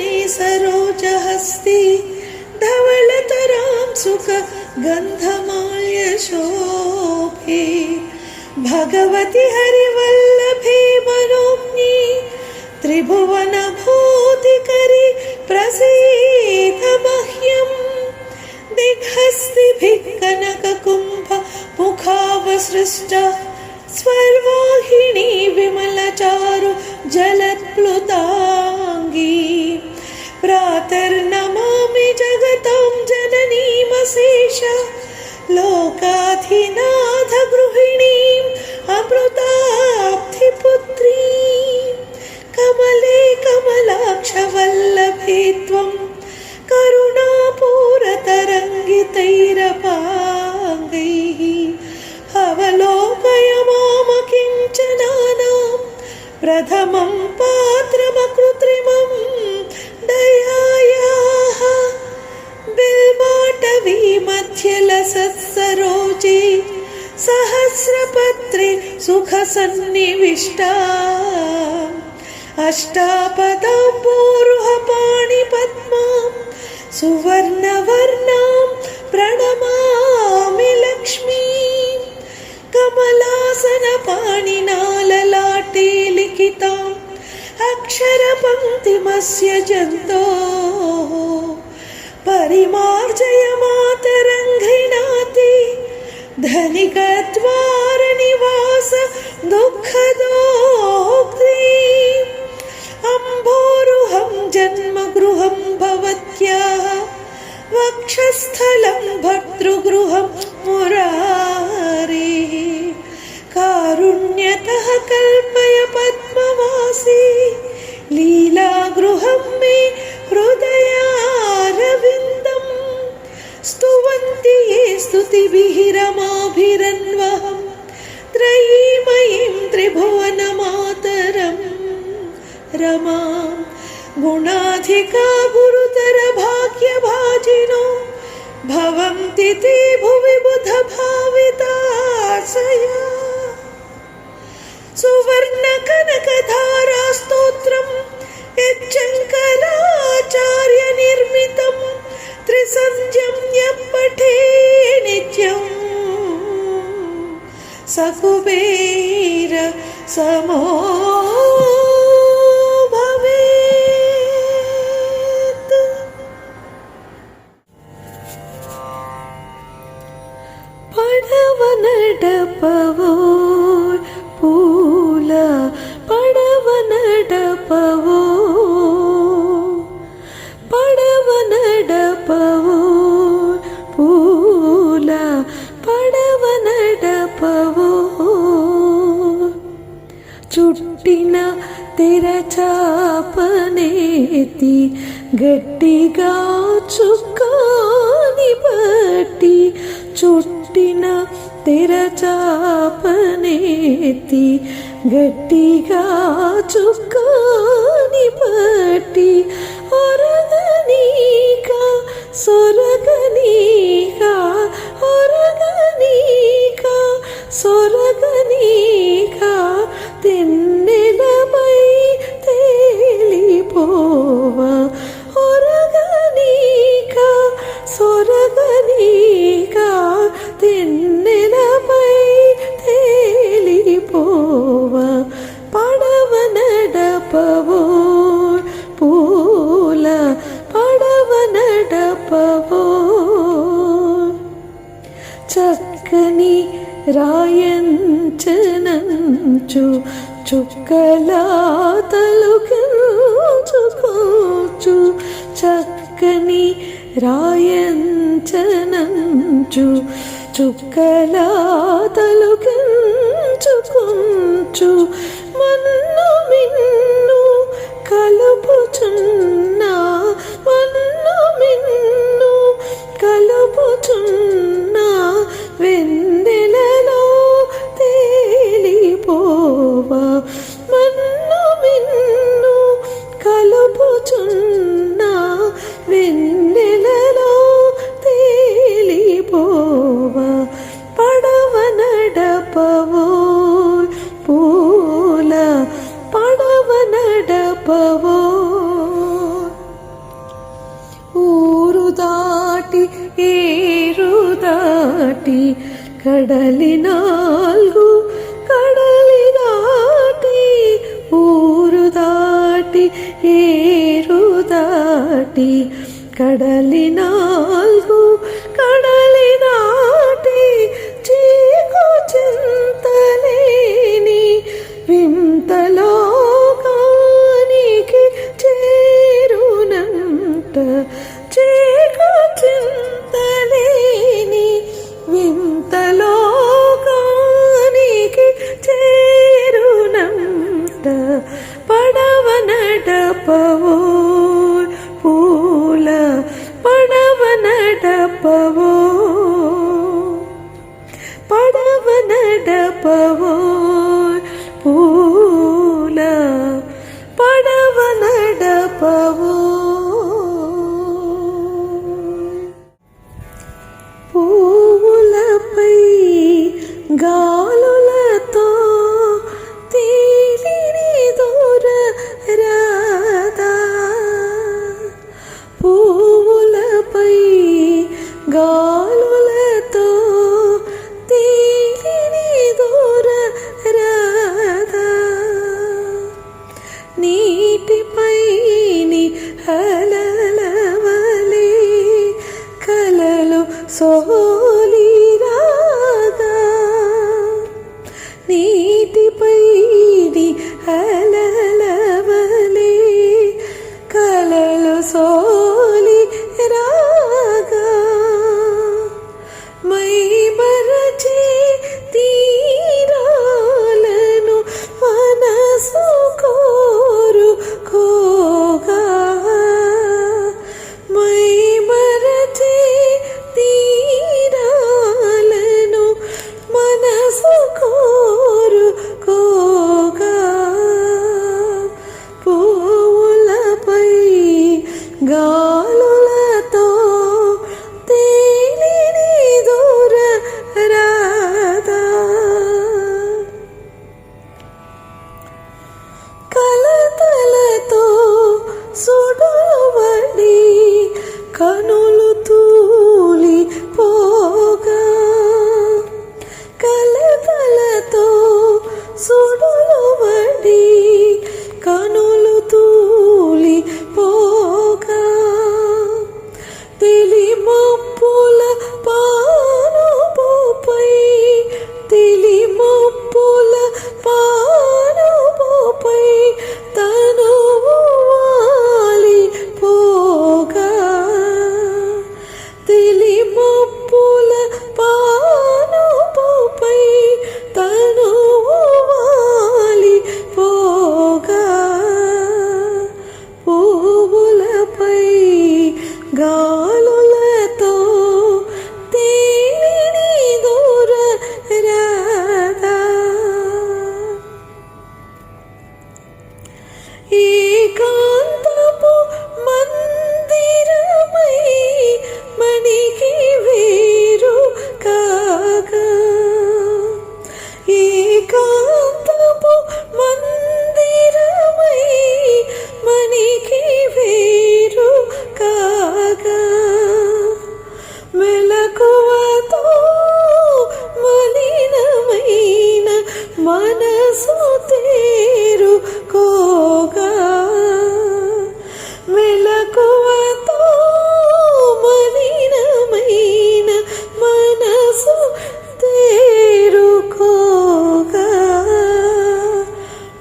సృష్ట స్వర్వాహిణీ విమలచారు జలప్లుతాంగీ ప్రాతర్నమామి జగతాం జననీమశేష లోకాధినాథ గృహిణీం అమృతాబ్ధిపుత్రీం కమలే కమలాక్షవల్లభే త్వం కరుణాపూరతరంగితైరపాంగైః అవలోకయ మామ కించనానాం ప్రథమం పాత్రమకృత్రిమం దయాయాః బిల్వాటవీ మధ్యలసత్సరోజే సహస్రపత్రే సుఖసన్నివిష్టా అష్టాపదాంబోరుహపాణిపద్మాం సువర్ణవర్ణాం ప్రణమామి లక్ష్మీం కమలాసనపాణినాలలాటే లిఖితాం అక్షరపంక్తిమస్య జంతోః పరిమార్జయ మాతరంఘ్రిణాతి ధనికద్వార నివాస దుఃఖదోగ్రీం అంబోరుహం జన్మగృహం భవత్యాః వక్షస్థలం భర్తృగృహం మురారేః కారుణ్యతః కల్పయ పద్మవాసీ లీలాగృహం మే హృదయారవిందం స్తువంతి ఏ స్తుతిభిః రమాభిరన్వహం త్రయీమయీం త్రిభువనమాతరం రమాం గుణాధికా గురుతర భాగ్యభాజినో భవంతి తే భువి బుధ భావితాశయా సువర్ణ కనకధారా స్తోత్రం యచ్చంకరాచార్య నిర్మితం త్రిసంధ్యం పఠే నిత్యం సకుబేర సమో భవేత్. పడవ నడపవోయ్ పూల పడవ నడపవో పడవ నడపవో పూల పడవ నడపవో చుట్టిన తెరచాపనేతి గట్టిగా చుక్కాని బట్టి చుట్టిన తెరచాపనేతి గట్టిగా చుక్కాని బట్టి ఒరగనీక సొరగనీక ఒరగనీక సొరగనీక తెన్నెలమై తేలిపోవా ఒరగనీక సొరగనీక తెన్నెలమై తేలిపోవా పడవ నడపవో పూల పడవ నడపవో చక్కని రాయంచనంచు చుక్కలా తలుకెంచుకోచు చక్కని రాయంచనంచు చుక్కలా తలుకెంచుకొంచు మన్ను మిన్ను కలుపుచున్నా మన్ను మిన్ను కలుపుచున్నా వెన్నెలలో తేలిపోవా మన్ను మిన్ను కలుపుచున్నా వెన్నెలలో తేలిపోవా పడవ నడపవో పూల పడవ నడపవో ఊరు దాటి ఏరు దాటి కడలి నాలుగు కడలి దాటి ఊరు దాటి ఏరు దాటి కడలి నాలుగు కడలి దాటి చీకు చీకు చింతలేని వింతలోకానికి చేరునంట పడవ నడపవో పూల పడవ నడపవో పడవ నడపవో పూల పడవ నడపవో పూలపై గాలులతో తేలిని దూర రాదా పూలపై గాలులతో తేలిని దూర రాదా నీటిపైని అలలవలే కలలు సోలి రాగా నీటిపైని అలలవలే కలలు సోలి రాగా మై మరచి తీరాలను మనసు కోరుకోగా మై మరచి తీరాలను మనసు కోరుకోగా పూలపై గాలులతో తేలిని దూర రాదా కలతలతో సుడువడి కనులు తూలి పోగా కలతలతో సుడువడి కనులు తూలి పోగా తెలి మప్పుల పానుపుపై తెలి మప్పుల పానుపుపై తనువు వాలి పోగా తెలి మప్పుల పానుపుపై తనువు వాలి పోగా పూలపై గాలులతో తేలిని దూర రాదా ఏకాంతపు మందిరమై మణికి వేరు కాగా ఏకాంతపు మందిరమై మణికి వేరు కాగా మెలకువతో మలినమైన మనసు తేరుకోగా మెలకువతో మలినమైన మనసు తేరుకోగా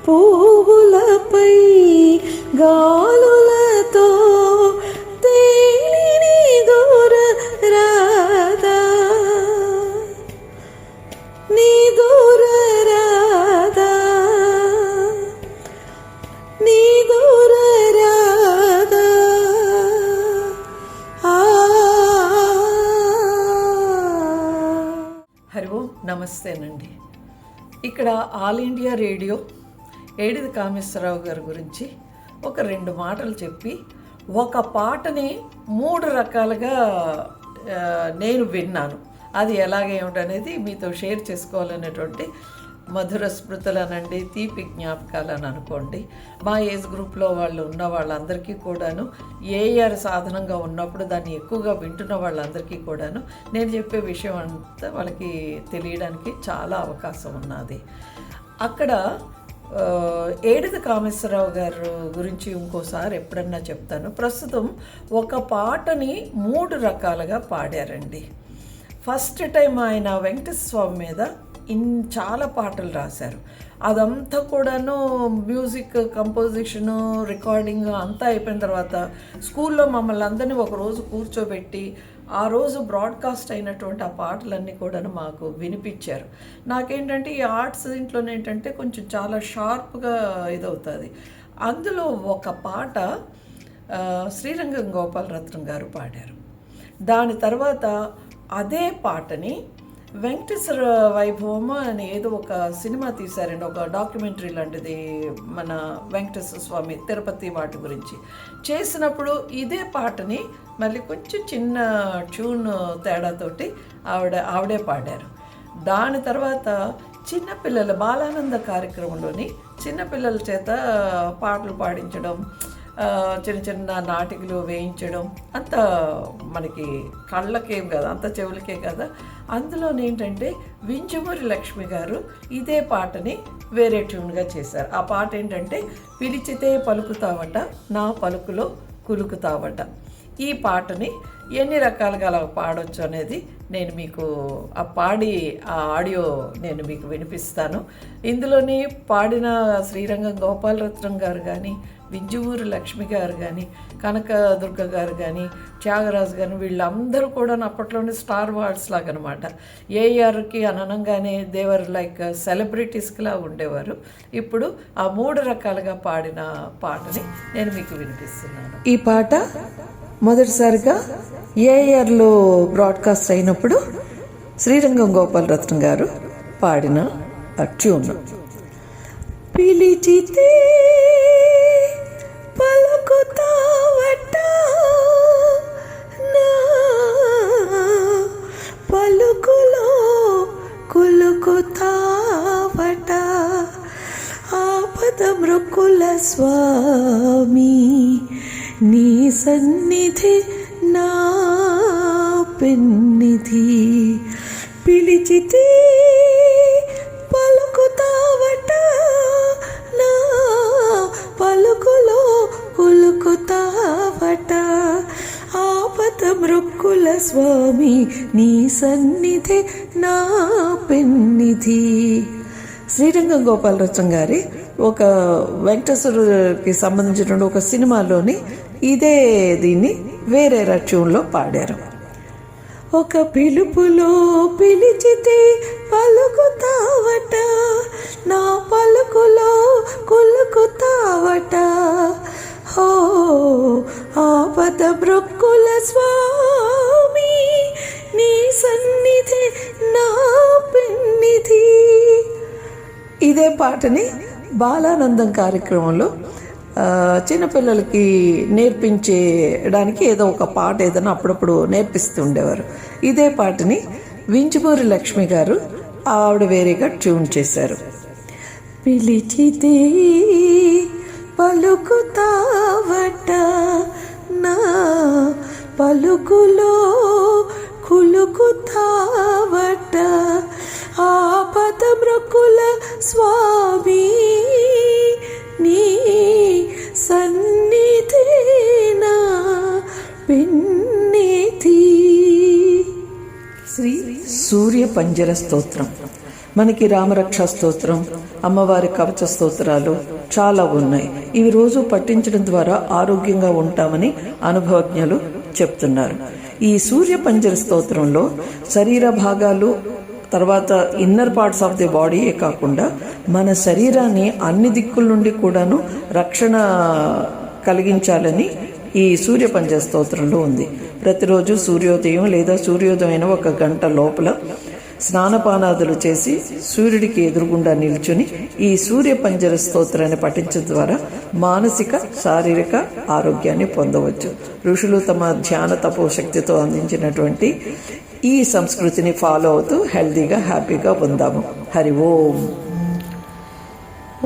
పూలపై గాలులతో తేలిని దూర రాదా నీ దూర రాదా నీ దూర రాదా హరి ఓం నమస్తేనండి. ఇక్కడ ఆల్ ఇండియా రేడియో ఏడిది కామేశ్వరరావు గారి గురించి ఒక 2 మాటలు చెప్పి ఒక పాటని 3 రకాలుగా నేను విన్నాను. అది ఎలాగేమిటనేది మీతో షేర్ చేసుకోవాలనేటువంటి మధుర స్మృతులనండి, తీపి జ్ఞాపకాలని అనుకోండి. మా ఏజ్ గ్రూప్లో వాళ్ళు ఉన్న వాళ్ళందరికీ కూడాను ఏఆర్ సాధనంగా ఉన్నప్పుడు దాన్ని ఎక్కువగా వింటున్న వాళ్ళందరికీ కూడాను నేను చెప్పే విషయం అంతా వాళ్ళకి తెలియడానికి చాలా అవకాశం ఉన్నది. అక్కడ ఏడిది కామేశ్వరరావు గారు గురించి ఇంకోసారి ఎప్పుడన్నా చెప్తాను. ప్రస్తుతం ఒక పాటని 3 రకాలుగా పాడారండి. ఫస్ట్ టైం ఆయన వెంకటేశ్వర స్వామి మీద చాలా పాటలు రాశారు. అదంతా కూడాను మ్యూజిక్ కంపోజిషను రికార్డింగ్ అంతా అయిపోయిన తర్వాత స్కూల్లో మమ్మల్ని అందరినీ ఒకరోజు కూర్చోబెట్టి ఆ రోజు బ్రాడ్కాస్ట్ అయినటువంటి ఆ పాటలన్నీ కూడా మాకు వినిపించారు. నాకేంటంటే ఈ ఆర్ట్స్ దీంట్లోనే ఏంటంటే కొంచెం చాలా షార్ప్గా ఇదవుతుంది. అందులో ఒక పాట శ్రీరంగం గోపాలరత్నం గారు పాడారు. దాని తర్వాత అదే పాటని వెంకటేశ్వర వైభవం అని ఏదో ఒక సినిమా తీశారండి, ఒక డాక్యుమెంటరీ లాంటిది మన వెంకటేశ్వర స్వామి తిరుపతి వాటి గురించి చేసినప్పుడు ఇదే పాటని మళ్ళీ కొంచెం చిన్న ట్యూన్ తేడాతోటి ఆవిడే పాడారు. దాని తర్వాత చిన్నపిల్లల బాలానంద కార్యక్రమంలోని చిన్నపిల్లల చేత పాటలు పాడించడం, చిన్న చిన్న నాటికలు వేయించడం అంత మనకి కళ్ళకేం కదా, అంత చెవులకే కదా. అందులోనేంటంటే వింజమూరి లక్ష్మి గారు ఇదే పాటని వేరే ట్యూన్గా చేశారు. ఆ పాట ఏంటంటే పిలిచితే పలుకుతావట నా పలుకులో కులుకుతావట. ఈ పాటని ఎన్ని రకాలుగా అలా పాడొచ్చు అనేది నేను మీకు ఆ ఆడియో నేను మీకు వినిపిస్తాను. ఇందులోని పాడిన శ్రీరంగం గోపాలరత్నం గారు కానీ, వింజమూరి లక్ష్మి గారు కానీ, కనకదుర్గ గారు కానీ, త్యాగరాజు కానీ వీళ్ళందరూ కూడా అప్పట్లోనే స్టార్ వార్డ్స్ లాగా అనమాట. ఏఆర్కి అననంగానే దేవర్ లైక్ సెలబ్రిటీస్లా ఉండేవారు. ఇప్పుడు ఆ 3 రకాలుగా పాడిన పాటని నేను మీకు వినిపిస్తున్నాను. ఈ పాట మొదటిసారిగా ఏఆర్లో బ్రాడ్కాస్ట్ అయినప్పుడు శ్రీరంగం గోపాలరత్నం గారు పాడిన ట్యూన్. పిలిచితే పలుకుతావట నా పలుకులో కులుకుతావట ఆపద మృక్కుల స్వామి నీ సన్నిధి నా పెన్నిధి. పిలిచితే పలుకుతావట నా పలుకులో కులుకుతావట ఆపద మృక్కుల స్వామి నీ సన్నిధి నా పెన్నిధి. శ్రీరంగం గోపాలరత్నం గారి ఒక వెంకటేశ్వరుకి సంబంధించిన ఒక సినిమాలోని ఇదే దీన్ని వేరే ట్యూన్లో పాడారు. ఒక పిలుపులో పిలిచితే పలుకుతావట నా పలుకులో కులుకుతావట హో ఆపద బ్రొక్కుల స్వామి నీ సన్నిధి నా పెన్నిధి. ఇదే పాటని బాలానందం కార్యక్రమంలో చిన్నపిల్లలకి నేర్పించడానికి ఏదో ఒక పాట ఏదైనా అప్పుడప్పుడు నేర్పిస్తూ ఉండేవారు. ఇదే పాటని వింజమూరి లక్ష్మి గారు ఆవిడ వేరేగా ట్యూన్ చేశారు. పిలిచితే పలుకుతావట నా పలుకులో కులుకుతావట ఆపద మృక్కుల స్వామి నీ సన్నిధి నా పెన్నిధి. శ్రీ సూర్య పంజర స్తోత్రం. మనకి రామరక్ష స్తోత్రం, అమ్మవారి కవచ స్తోత్రాలు చాలా ఉన్నాయి. ఇవి రోజు పఠించడం ద్వారా ఆరోగ్యంగా ఉంటామని అనుభవజ్ఞులు చెప్తున్నారు. ఈ సూర్య పంజర స్తోత్రంలో శరీర భాగాలు తర్వాత ఇన్నర్ పార్ట్స్ ఆఫ్ ది బాడీయే కాకుండా మన శరీరాన్ని అన్ని దిక్కుల నుండి కూడాను రక్షణ కలిగించాలని ఈ సూర్య పంజర స్తోత్రంలో ఉంది. ప్రతిరోజు సూర్యోదయం లేదా సూర్యోదయం 1 గంట లోపల స్నానపానాదులు చేసి సూర్యుడికి ఎదురుగుండా నిల్చుని ఈ సూర్య పంజర స్తోత్రాన్ని పఠించడం ద్వారా మానసిక శారీరక ఆరోగ్యాన్ని పొందవచ్చు. ఋషులు తమ ధ్యాన తపోశక్తితో అందించినటువంటి ఈ సంస్కృతిని ఫాలో అవుతూ హెల్దీగా హ్యాపీగా ఉందాము. హరి ఓం.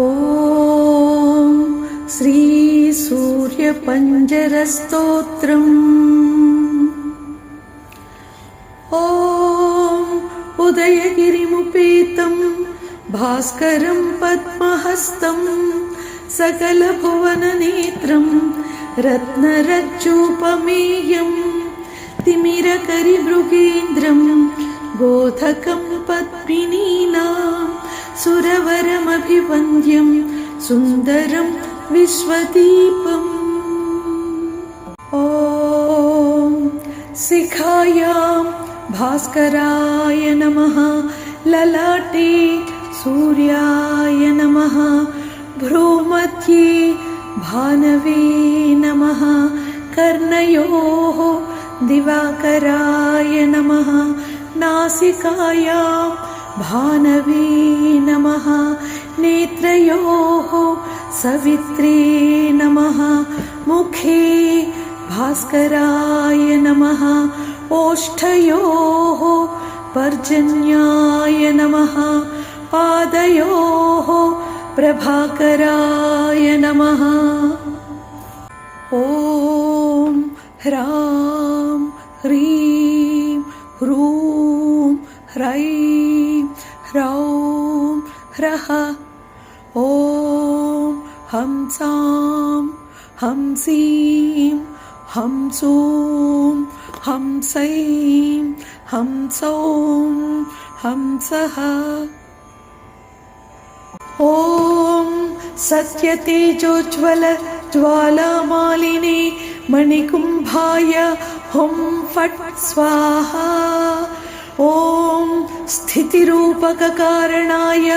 ఓం శ్రీ సూర్య పంజర స్తోత్రం. ఓం ఉదయగిరిముపేతం భాస్కరం పద్మహస్తం సకల భువన నేత్రం రత్నరజ్జూపమేయం తిమిరకరి మృగేంద్రం बोधकं पद्मिनीनां सुरवरमभिवन्द्यं सुन्दरं विश्वदीपम् ॐ शिखायां भास्कराय नमः ललाटे सूर्याय नमः भ्रूमध्ये भानवे नमः कर्णयोः दिवाकराय नमः नासिकायां भानवे नमः नेत्रयोः सवित्रे नमः मुखे भास्कराय नमः ओष्ठयोः पर्जन्याय नमः पादयोः प्रभाकराय नमः ॐ ह्रां ह्रीं ह्रूं ह्रैं ह्रौं ह्रः ॐ हंसां हंसीं हंसूं हंसैं हंसौं हंसः ॐ सत्यतेजोज्वल ज्वालामालिने मणिकुम्भाय हुं फट् स्वाहा ॐ स्थितिरूपककारणाय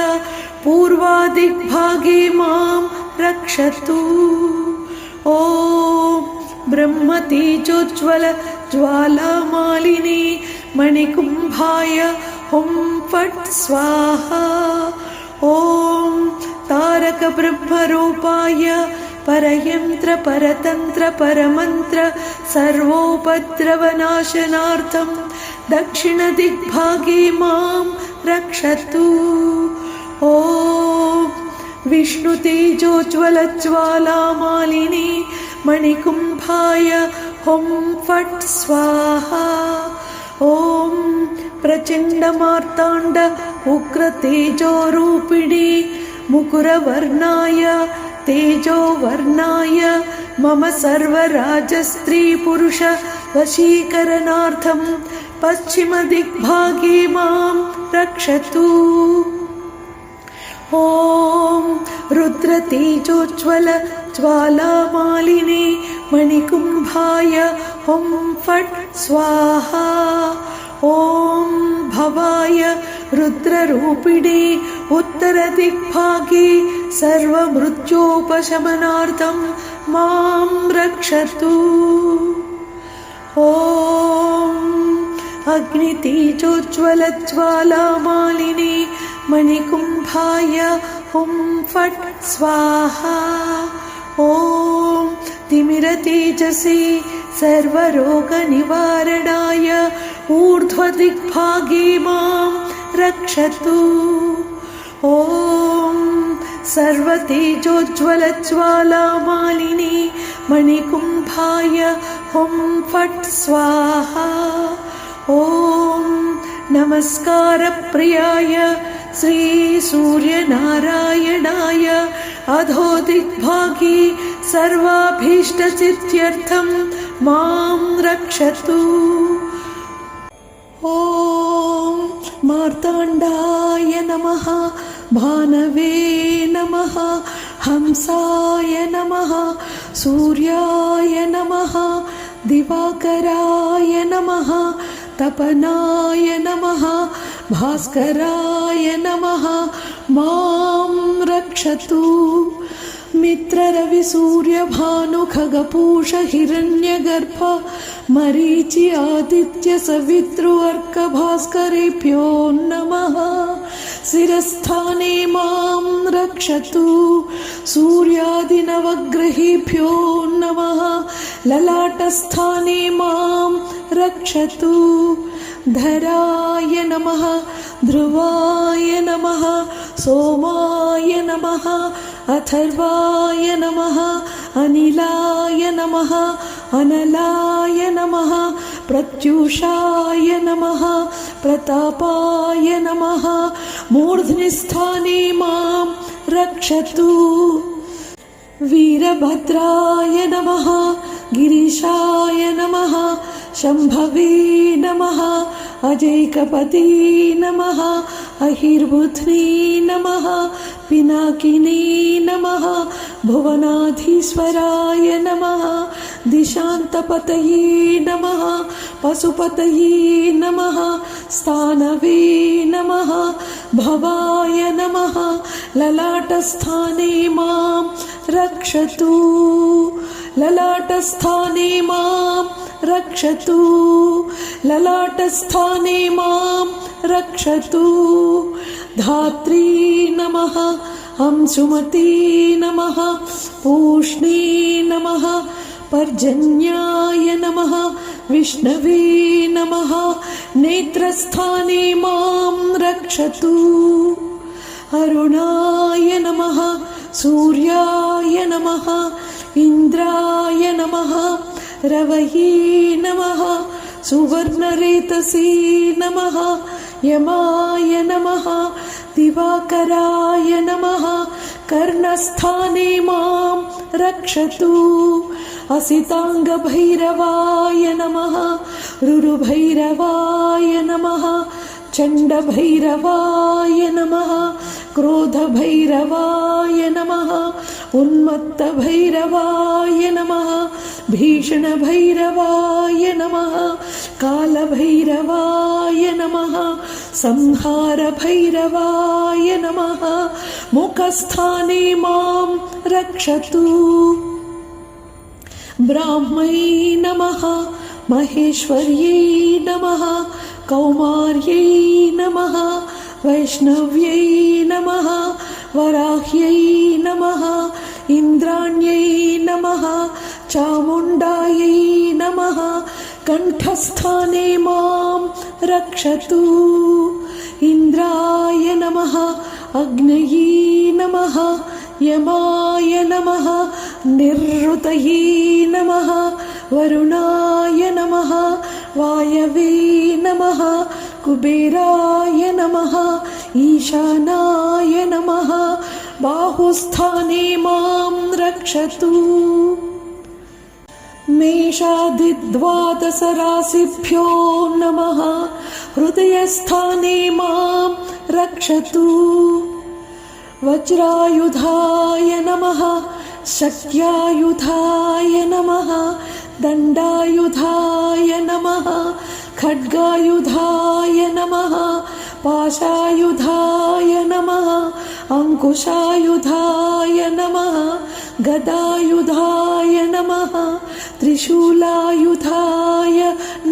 पूर्वादिग्भागे मां रक्षतु ॐ ब्रह्मतेजोज्वल ज्वालामालिने मणिकुम्भाय हुं फट् स्वाहा ॐ तारकब्रह्मरूपाय परयन्त्र परतन्त्र परमन्त्र सर्वोपद्रवनाशनार्थं दक्षिणदिग्भागे मां रक्षतु ॐ विष्णुतेजोज्वलज्वालामालिने मणिकुम्भाय हुं फट् स्वाहा ॐ प्रचण्डमार्ताण्ड उग्रतेजोरूपिणे मुकुरवर्णाय तेजोवर्णाय मम सर्वराजस्त्रीपुरुष वशीकरणार्थं पश्चिमदिग्भागे मां रक्षतु ॐ रुद्रतेजोज्वल ज्वालामालिने मणिकुम्भाय हुं फट् स्वाहा ॐ भवाय रुद्ररूपिणे उत्तरदिग्भागे सर्वमृत्योपशमनार्थं मां रक्षतु ॐ अग्नितेजोज्वलज्वालामालिने मणिकुम्भाय हुं फट् स्वाहा ॐ तिमिरतेजसे सर्वरोगनिवारणाय ऊर्ध्वदिग्भागे मां रक्षतु ॐ सर्वतेजोज्वलज्वालामालिने मणिकुम्भाय हुं फट् स्वाहा ॐ नमस्कारप्रियाय श्रीसूर्यनारायणाय अधोदिग्भागे सर्वाभीष्टसिद्ध्यर्थं मां रक्षतु ॐ मार्ताण्डाय नमः भानवे नमः हंसाय नमः सूर्याय नमः दिवाकराय नमः तपनाय नमः भास्कराय नमः मां रक्षतु मित्ररविसूर्यभानुखगपूष हिरण्यगर्भ मरीचि आदित्य सवितृवर्क भास्करेभ्यो नमः शिरस्थाने मां रक्षतु सूर्यादिनवग्रहेभ्यो नमः ललाटस्थाने मां रक्षतु धराय नमः ध्रुवाय नमः सोमाय नमः अथर्वाय नमः अनिलाय नमः अनलाय नमः प्रत्यूषाय नमः प्रतापाय नमः मूर्ध्निस्थाने मां रक्षतु वीरभद्राय नमः गिरीशाय नमः शम्भवे नमः अजैकपते नमः अहिर्बुध्ने नमः पिनाकिने नमः भुवनाधीश्वराय नमः दिशान्तपतये नमः पशुपतये नमः स्थानवे नमः भवाय नमः ललाटस्थाने मां रक्षतु ललाटस्थाने मां रक्षतु ललाटस्थाने मां रक्षतु धात्री नमः अंशुमती नमः पूष्णे नमः पर्जन्याय नमः विष्णवे नमः नेत्रस्थाने मां रक्षतु अरुणाय नमः सूर्याय नमः इन्द्राय नमः रवये नमः सुवर्णरेतसे नमः यमाय नमः दिवाकराय नमः कर्णस्थाने मां रक्षतु असिताङ्गभैरवाय नमः रुरुभैरवाय नमः चण्डभैरवाय नमः क्रोधभैरवाय नमः उन्मत्तभैरवाय नमः भीषणभैरवाय नमः कालभैरवाय नमः संहारभैरवाय नमः मुखस्थाने मां रक्षतु ब्राह्मै नमः महेश्वर्यै नमः कौमार्यै नमः वैष्णव्यै नमः वराह्यै नमः इन्द्राण्यै नमः चामुण्डायै नमः कण्ठस्थाने मां रक्षतु इन्द्राय नमः अग्नये नमः यमाय नमः निरृतये नमः वरुणाय नमः वायवे नमः कुबेराय नमः ईशानाय नमः बाहुस्थाने मां रक्षतु मेषादिद्वादशराशिभ्यो नमः हृदयस्थाने मां रक्षतु वज्रायुधाय नमः शक्यायुधाय नमः दण्डायुधाय नमः खड्गायुधाय नमः पाशायुधाय नमः अंकुशायुधाय नमः गदायुधाय नमः त्रिशूलायुधाय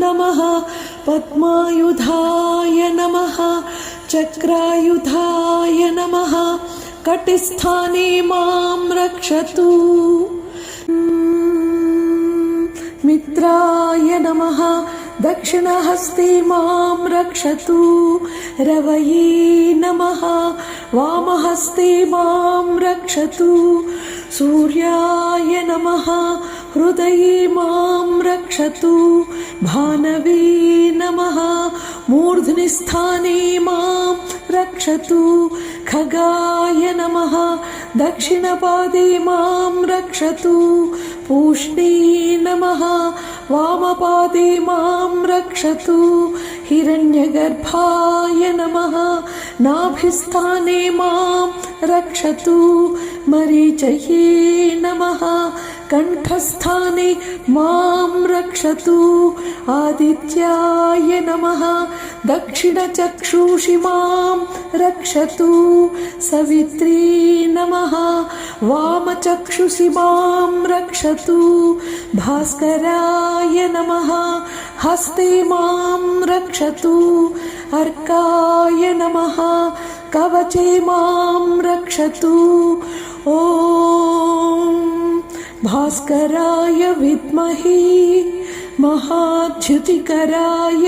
नमः पद्मायुधाय नमः चक्रायुधाय नमः कटिस्थाने मां रक्षतु मित्राय नमः दक्षिणहस्ते मां रक्षतु रवये नमः वामहस्ते मां रक्षतु सूर्याय नमः हृदये मां रक्षतु भानवे नमः मूर्ध्निस्थाने मां रक्षतु खगाय नमः दक्षिणपादे मां रक्षतु पूष्णे नमः वामपादे मां रक्षतु हिरण्यगर्भाय नमः नाभिस्थाने मां रक्षतु मरीचये नमः कण्ठस्थाने मां रक्षतु आदित्याय नमः दक्षिणचक्षुषि मां रक्षतु सवित्री नमः वामचक्षुषि मां रक्षतु भास्कराय नमः हस्ते मां रक्षतु अर्काय नमः कवचे मां रक्षतु ॐ भास्कराय विद्महे महाद्युतिकराय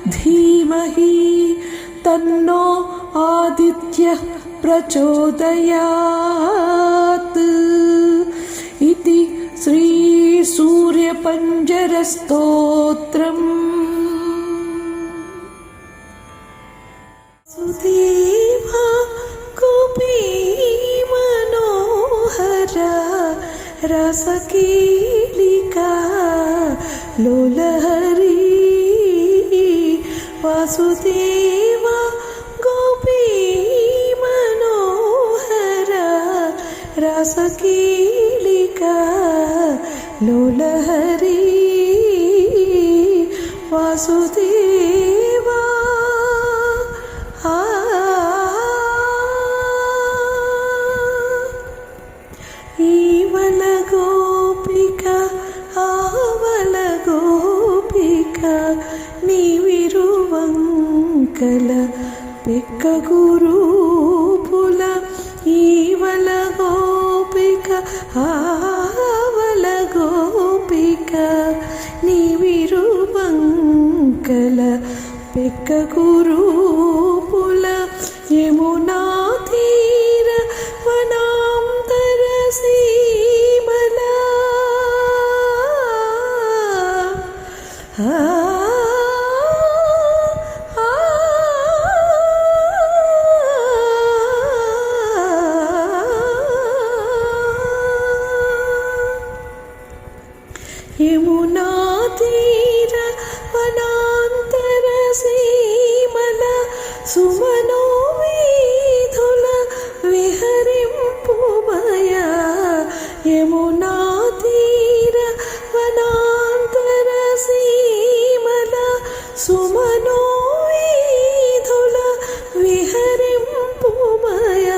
धीमहि तन्नो आदित्यः प्रचोदयात् इति श्रीसूर्यपञ्जरस्तोत्रम् सुदेवा गोपी मनोहरा रसकेलिका लोलहरी वासुदेव गोपी मनोहर रसकीलिका लोलहरी वासुदेवा ఈవల గోపిక ఆవల గోపిక నీవిరువంకల పెక్క గురూపుల ఈవల గోపిక ఆవల గోపిక నీవిరువంకల పెక్క గురూపుల యమునా తీర వనాంతర సీమల యమునా తీర వనాంతర సీమల సుమనో వీధుల విహరింపుమయ యమునా తీర వనాంతర సీమల సుమనో వీధుల విహరింపుమయ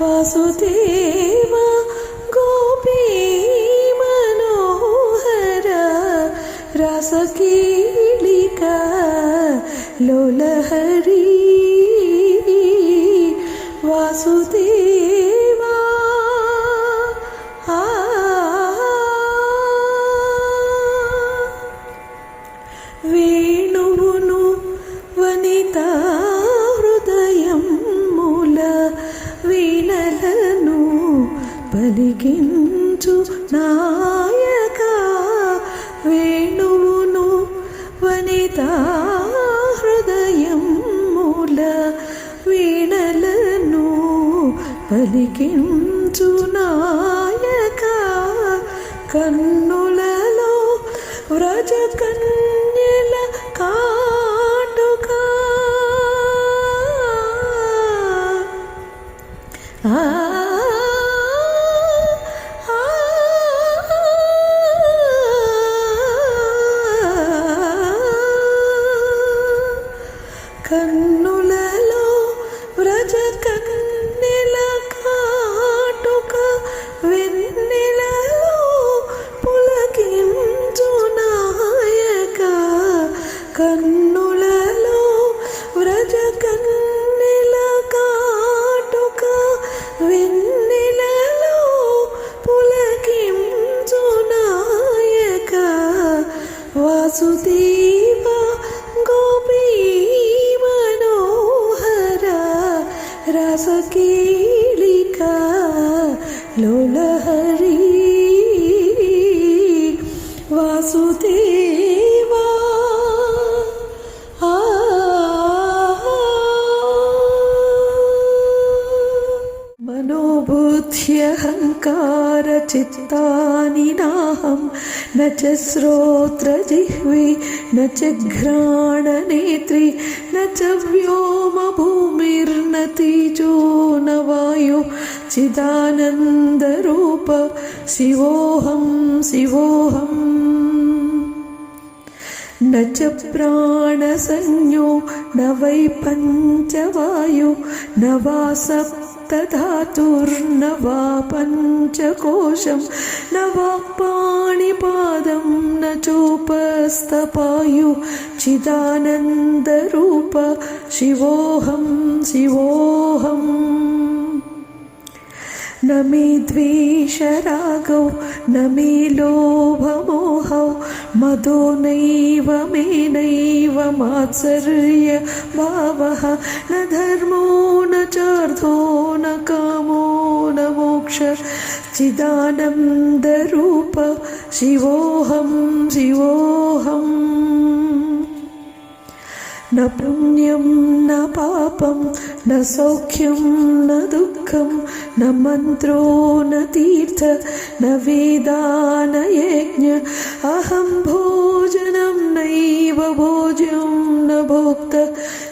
వాసుదేవ గోపీ మనోహర రసకీలికా లోలహరి వాసుదేవా వేణువును వనితా హృదయం మూల వీణలను పలికించు నాయక వేణువును వనితా హృదయం మూల వీణలను పలికించు నాయక కన్నులలో వ్రజ కన్యల కాటుక కన్నులలో వ్రజ కన్యల కాటుక వెన్నెలలో పులకించు నాయక కన్నులలో వ్రజ కన్యల కాటుక వెన్నెలలో పులకించు నాయక వాసుదేవ గోపీ మనోహర రసకీలికా లోలహరి వాసుదేవా మనోబుద్ధ్యహంకార చిత్తాని నాహం न च श्रोत्रजिह्वे न च घ्राणनेत्री न च व्योमभूमिर्न तेजो न वायु चिदानन्दरूप शिवोऽहं शिवोऽहम् न च प्राणसंज्ञो न वै पञ्चवायु न वा सप्तधातुर्न वा पञ्चकोशं न वा पाणिपादं न चोपस्थपायु चिदानन्दरूप शिवोऽहं शिवोऽहम् न मे द्वेषरागौ न मे लोभमोहौ मदो नैव मे नैव मात्सर्य भावः न धर्मो न चार्थो न कामो न मोक्ष चिदानन्दरूप शिवोऽहं शिवोऽहम् न पुण्यं न पापं न सौख्यं न दुःखं न मन्त्रो न तीर्थ न वेदा न यज्ञ अहं भोजनं नैव भोज्यं न भोक्ता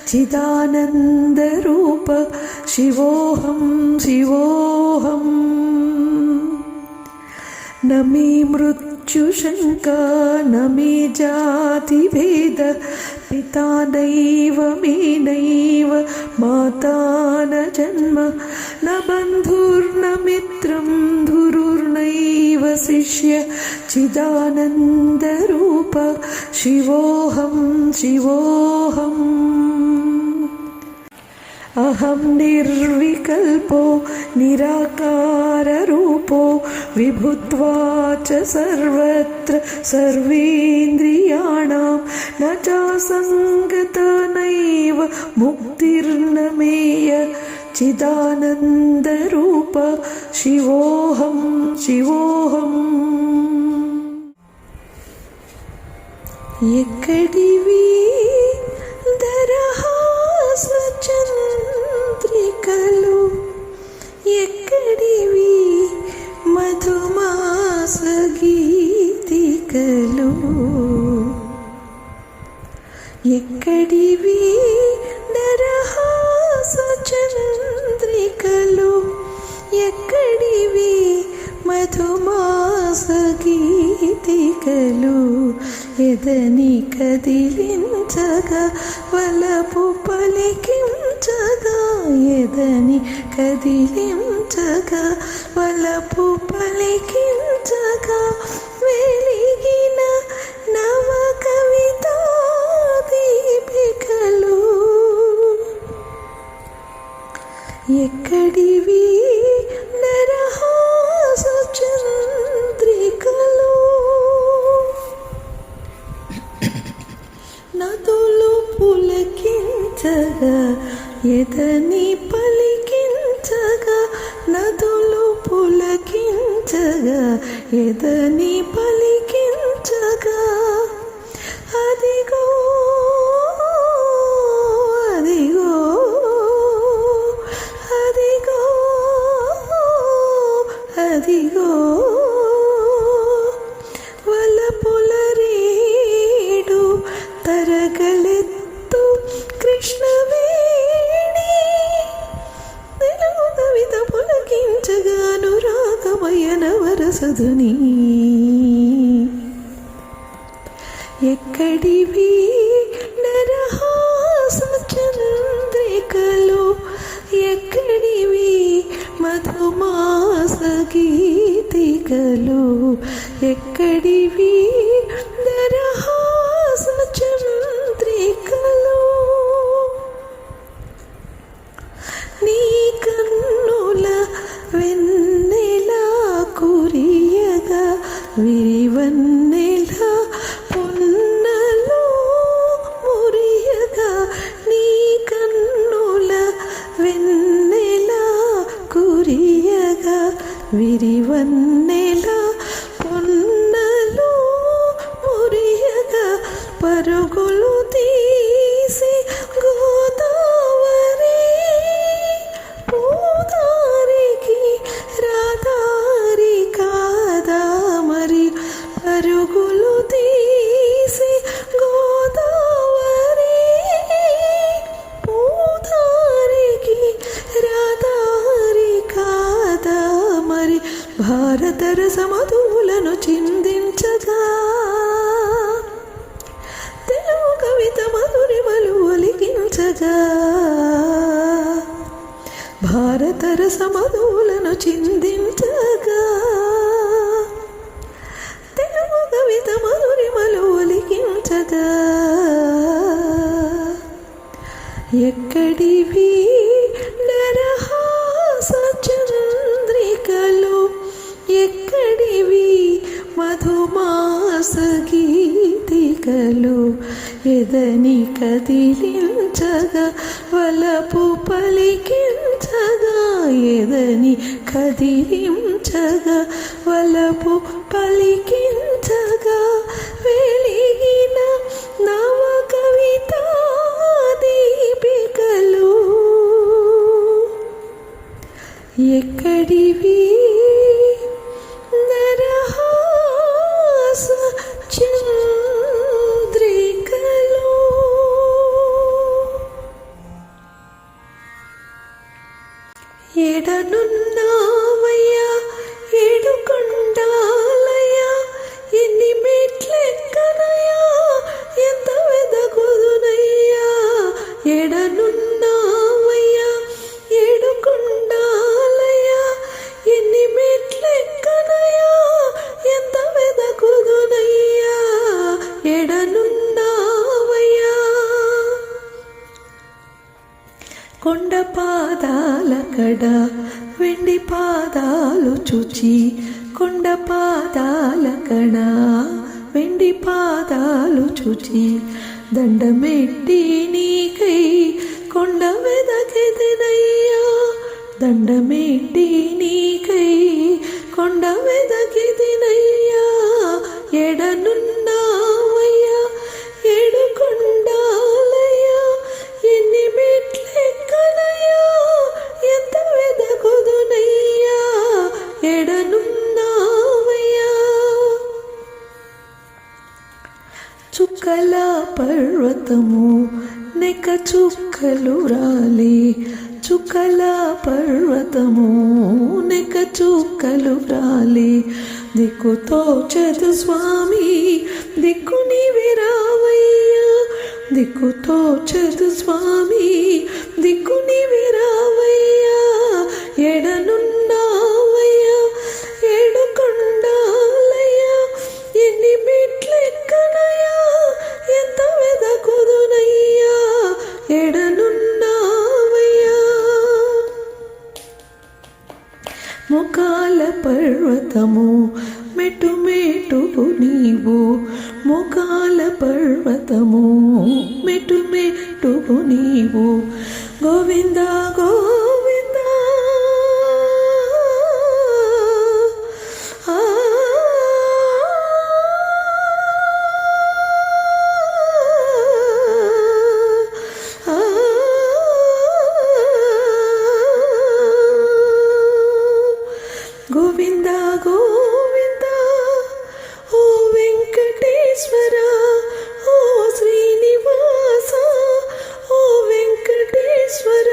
चिदानन्दरूप शिवोऽहं शिवोऽहम् न मे मृत्युशङ्का न मे जातिभेद पिता नैव मे नैव माता न जन्म न बन्धुर्न मित्रं धुरुर्नैव शिष्य चिदानन्दरूप शिवोऽहं शिवोऽहम् अहं निर्विकल्पो निराकाररूपो विभुत्वाच सर्वत्र सर्वेन्द्रियाणां न चासङ्गत नैव मुक्तिर्न मेय चिदानन्दरूप शिवोऽहं शिवोऽहम् ఎక్కడివి దరహాసచంద్రికలు ఎక్కడివి మధుమాస గీతికలు ఎక్కడివి దరహాసచంద్రికలు ఎక్కడివి మధుమాస గీతికలు ఎదని కదిలించగా వలపు పలికించగా ఎదని కదిలించగా వలపు పలికించగా వెలిగిన నవ కవితా దీపికలు ఎక్కడివి నరహాసచంద్రికలు నదులు పులకించగా ఎదని పలికించగా నదులు పులకించగా ఎదని పలికించగా అదిగో అదిగో అదిగో అదిగో వలపులరేడు తరగలెత్తు కృష్ణవేణి తెలుగు కవిత పులకించగా అనురాగమయన వరసధుని ఎక్కడివి నరహాసచంద్రికలు ఎక్కడివి మధుమాస గీతికలు ఎక్కడివి దరహాసచంద్రికలు నీ కన్నుల వెన్నెల కురియగా విరివన్నెల పొన్నలో మురియగా నీ కన్నుల వెన్నెల కురియగా విరివన్నెల పొన్నలో మురియగా పరుగులు తీసి గోదావరి పూదారికి రాదారి కాదా మరి పరుగులు తీసి గోదావరి పూదారికి రాదారి కాదా మరి భారత రసమధువులను చిందించగా తెలుగు కవిత మధురిమలు ఒలికించగా భారత రసమధువులను చిందించగా తెలుగు కవిత మధురిమలు ఒలికించగా ఎక్కడివి నరహాసచంద్రికలు ఎక్కడివి మధుమాస గీతికలు ఎదని కదిలించగా వలపు పలికించగా ఎదని కదిలించగా వలపు పలికించగా వెలిగిన నవ కవితా దీపికలు కడ వెండి పాదాలు చూచి కొండ పాదాల కడ వెండి పాదాలు చూచి దండమెట్టి నీకై కొండ వెదకిదినయ్యా దండమెట్టి నీకై కొండ వెదకిదినయ్యా ఎడనున్నావయ్యా ఏడు కొండాలయ్యా ఎన్ని మెట్లెక్కనయ్యా ఎంత వెదకుదునయ్యా ఎడనున్నావయ్యా చుక్కల పర్వతము నెక చుక్కలు రాలే చుక్కల పర్వతము నెక చుక్కలు రాలే దిక్కుతో చదు స్వామి దిక్కు నీవే రావయ్యా దిక్కుతో చదు స్వామి దిక్కు నీవే రావయ్యా ఎడనున్నావయ్యా ఏడు కొండాలయ్యా ఎన్ని మెట్లెక్కనయ్యా ఎంత వెదకుదునయ్యా ఎడనున్నావయ్యా ముఖాల పర్వతము మెట్టు మెట్టుకు నీవు ముఖాల పర్వతము మెట్టు మెట్టుకు నీవు గోవింద గోవింద ఆ గోవింద గోవింద ఓ వెంకటేశ్వర ఓ శ్రీనివాస ఓ వెంకటేశ్వర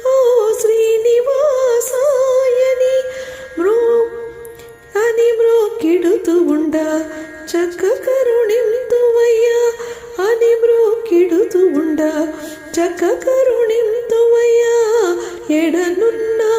ఓ శ్రీనివాసాయని మ్రోకిడుతూ ఉండ చక్క కరుణింతువయ్యా అని మ్రోకిడుతూ ఉండ చక్క కరుణింతువయ్యా ఎడనున్నా